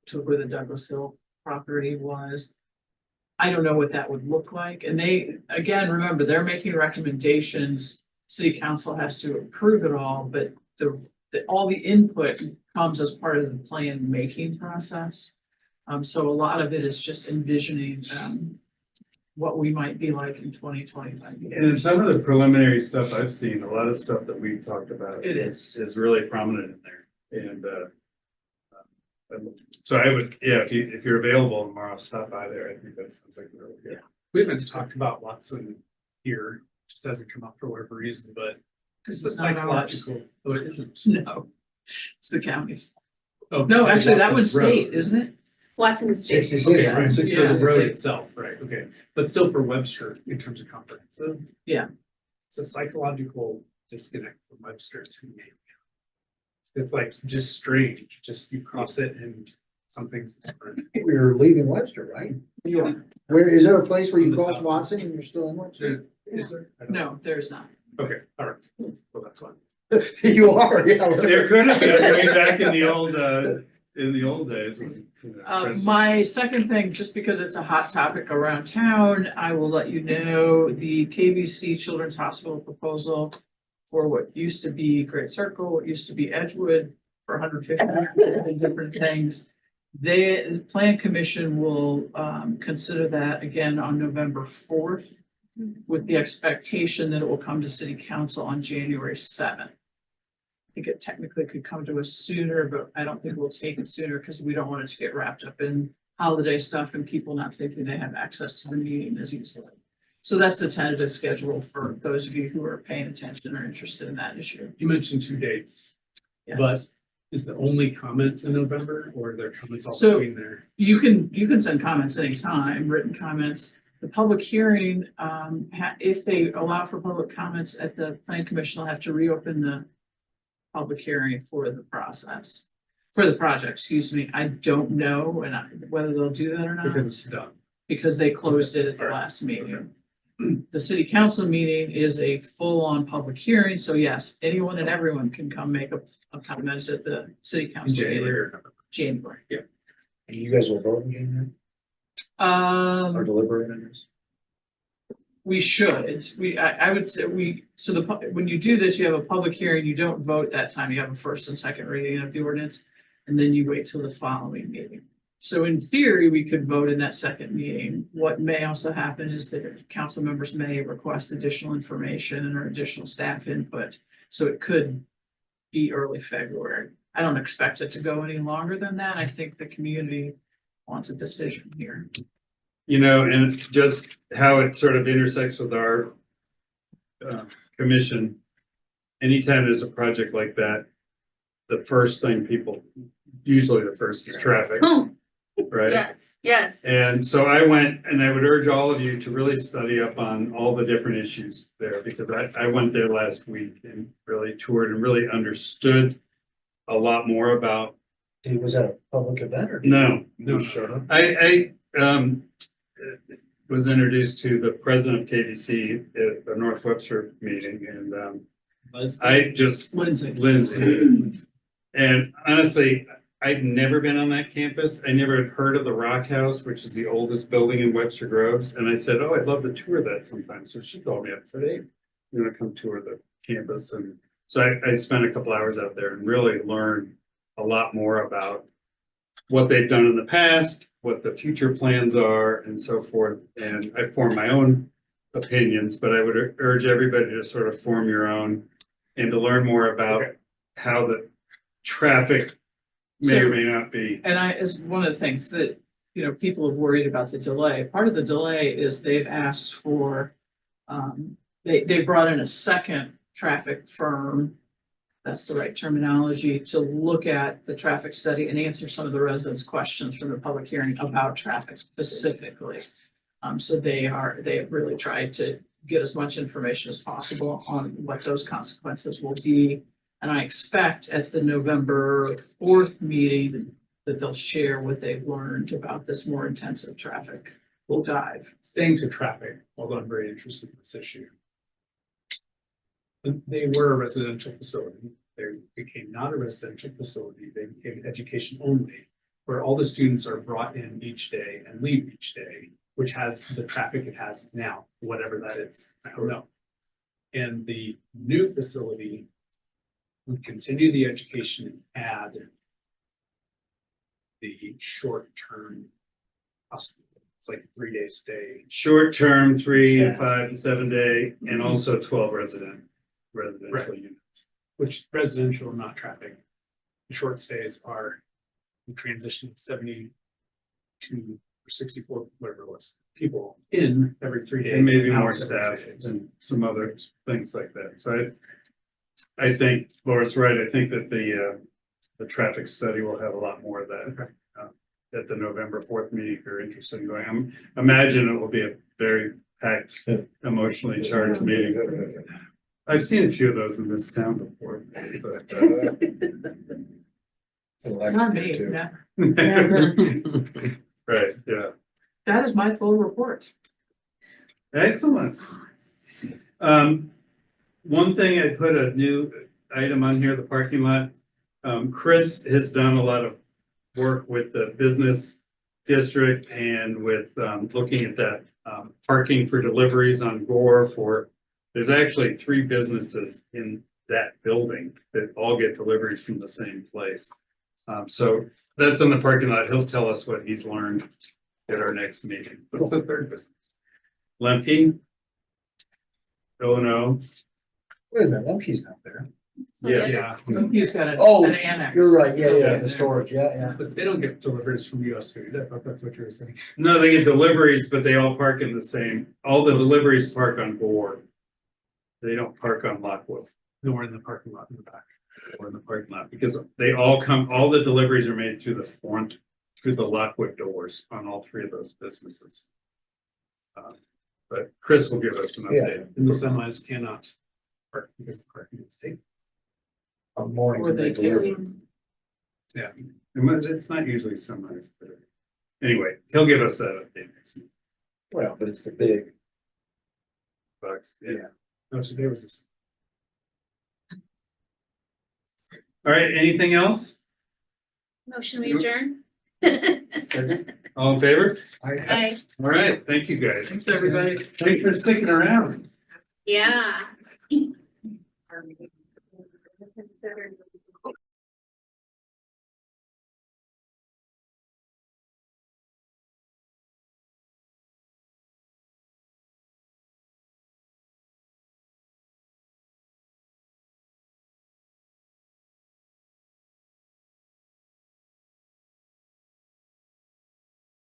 to where the Douglas Hill property was. I don't know what that would look like, and they, again, remember, they're making recommendations. City council has to approve it all, but all the input comes as part of the plan making process. So a lot of it is just envisioning, what we might be like in 20-25 And in years. some of the preliminary stuff I've seen, a lot of stuff that we've talked about. It is really prominent in there, and, so I would, yeah, if you're available tomorrow, stop by there, I think that sounds like really good. We haven't talked about Watson here, just hasn't come up for whatever reason, but it's a It's not ours. psychological, oh, it isn't. No, it's the counties. Oh, No, actually, that one's Watson state, Road. isn't it? Watson is state. 66, Okay, right? right, so Yeah. the road itself, right, okay, but still for Webster in terms of comprehensive. Yeah. It's a psychological disconnect from Webster to me. It's like just strange, just you cross it and something's different. We're leaving Webster, right? Yeah. Where, is there a place where you On the cross south Watson and you're still in Webster? Is there? I don't know. No, there's not. Okay, all right, well, that's fine. You are, yeah. There could have been, way back in the old days when. My second thing, just because it's a hot topic around town, I will let you know the KBC Children's Hospital proposal for what used to be Great Circle, what used to be Edgewood, for 150 different things. The Plan Commission will consider that again on November 4th, with the expectation that it will come to City Council on January 7th. I think it technically could come to us sooner, but I don't think we'll take it sooner because we don't want it to get wrapped up in holiday stuff and people not thinking they have access to the meeting as easily. So that's the tentative schedule for those of you who are paying attention or interested in that issue. You mentioned 2 dates, Yeah. but is the only comment in November or are there comments all So- between there? You can send comments anytime, written comments. The public hearing, if they allow for public comments at the Plan Commission, they'll have to reopen the public hearing for the process, for the project, excuse me. I don't know whether they'll do that or not. Because it's done. Because they closed it at the last meeting. The city council meeting is a full-on public hearing, so yes, anyone and everyone can come make a comment at the city In council meeting. January or November? January. And you guys will vote in January or deliberate on this? We should, I would say when you do this, you have a public hearing, you don't vote that time, you have a first and second reading of the ordinance. And then you wait till the following meeting. So in theory, we could vote in that second meeting. What may also happen is that council members may request additional information or additional staff input. So it could be early February. I don't expect it to go any longer than that. I think the community wants a decision here. And just how it sort of intersects with our commission. Anytime there's a project like that, the first thing usually the first is traffic, right? Yes. And so I went, and I would urge all of you to really study up on all the different issues there, because I went there last week and really toured and really understood a lot more about. Was that a public event or? No, You showed up? I was introduced to the president of KBC at the North Webster meeting, and I just, Lindsay. And honestly, I'd never been on that campus. I never had heard of the Rock House, which is the oldest building in Webster Groves. And I said, oh, I'd love to tour that sometime. So she called me up and said, hey, you want to come tour the campus? And so I spent a couple hours out there and really learned a lot more about what they've done in the past, what the future plans are, and so forth. And I formed my own opinions, but I would urge everybody to sort of form your own and to learn more about how the traffic may or may not be. And is one of the things that, people have worried about the delay. Part of the delay is they've asked for, they brought in a second traffic firm. That's the right terminology, to look at the traffic study and answer some of the residents' questions from the public hearing about traffic specifically. So they have really tried to get as much information as possible on what those consequences will be. And I expect at the November 4th meeting that they'll share what they've learned about this more intensive traffic. We'll dive. Staying to traffic, although I'm very interested in this issue. They were a residential facility. They became not a residential facility. They became education only, where all the students are brought in each day and leave each day, which has the traffic it has now, whatever that is. I don't know. And the new facility would continue the education and add the short-term hospital. It's like a 3-day stay. Short-term, 3 to 5 to 7 day, and also 12 residential Right. units. Which residential, not traffic. The short stays are the transition of 72 or 64, whatever it was, people in every 3 days. And maybe out more every 3 staff days. and some other things like that. So I think Laura's right. I think that the traffic study will have a lot more of that. At the November 4th meeting, if you're interested in going, imagine it will be a very packed, emotionally charged meeting. I've seen a few of those in this town before, but. Not me, yeah. Right, yeah, That is my full report. excellent. One thing, I put a new item on here, the parking lot. Chris has done a lot of work with the business district and with looking at that parking for deliveries on Gore for, there's actually 3 businesses in that building that all get deliveries from the same place. So that's in the parking lot. He'll tell us what he's learned at our next meeting. What's the 3rd business? Lemke? O&O? Wait a minute, Lemke's not there. So Yeah. Yeah, He's got Oh, an annex. You're right, yeah, Yeah. the storage, yeah. but they don't get deliveries from US Food. I thought that's what you were saying. No, they get deliveries, but they all park in the same, all the deliveries park on Gore. They don't park on Lockwood Nor in the parking lot in the back. or in the parking lot because they all come, all the deliveries are made through the front, through the Lockwood doors on all 3 of those businesses. But Chris will give us an update. And the semis cannot park because the parking is taken. Or they carry. Yeah, it's not usually semis, but anyway, he'll give us that update next week. Well, but it's the big. Bucks, yeah. No, so there was this. All right, anything else? Motion we adjourn? All in favor? Aye. All right, thank you guys. Thanks, everybody. Thanks for sticking around. Yeah. Considered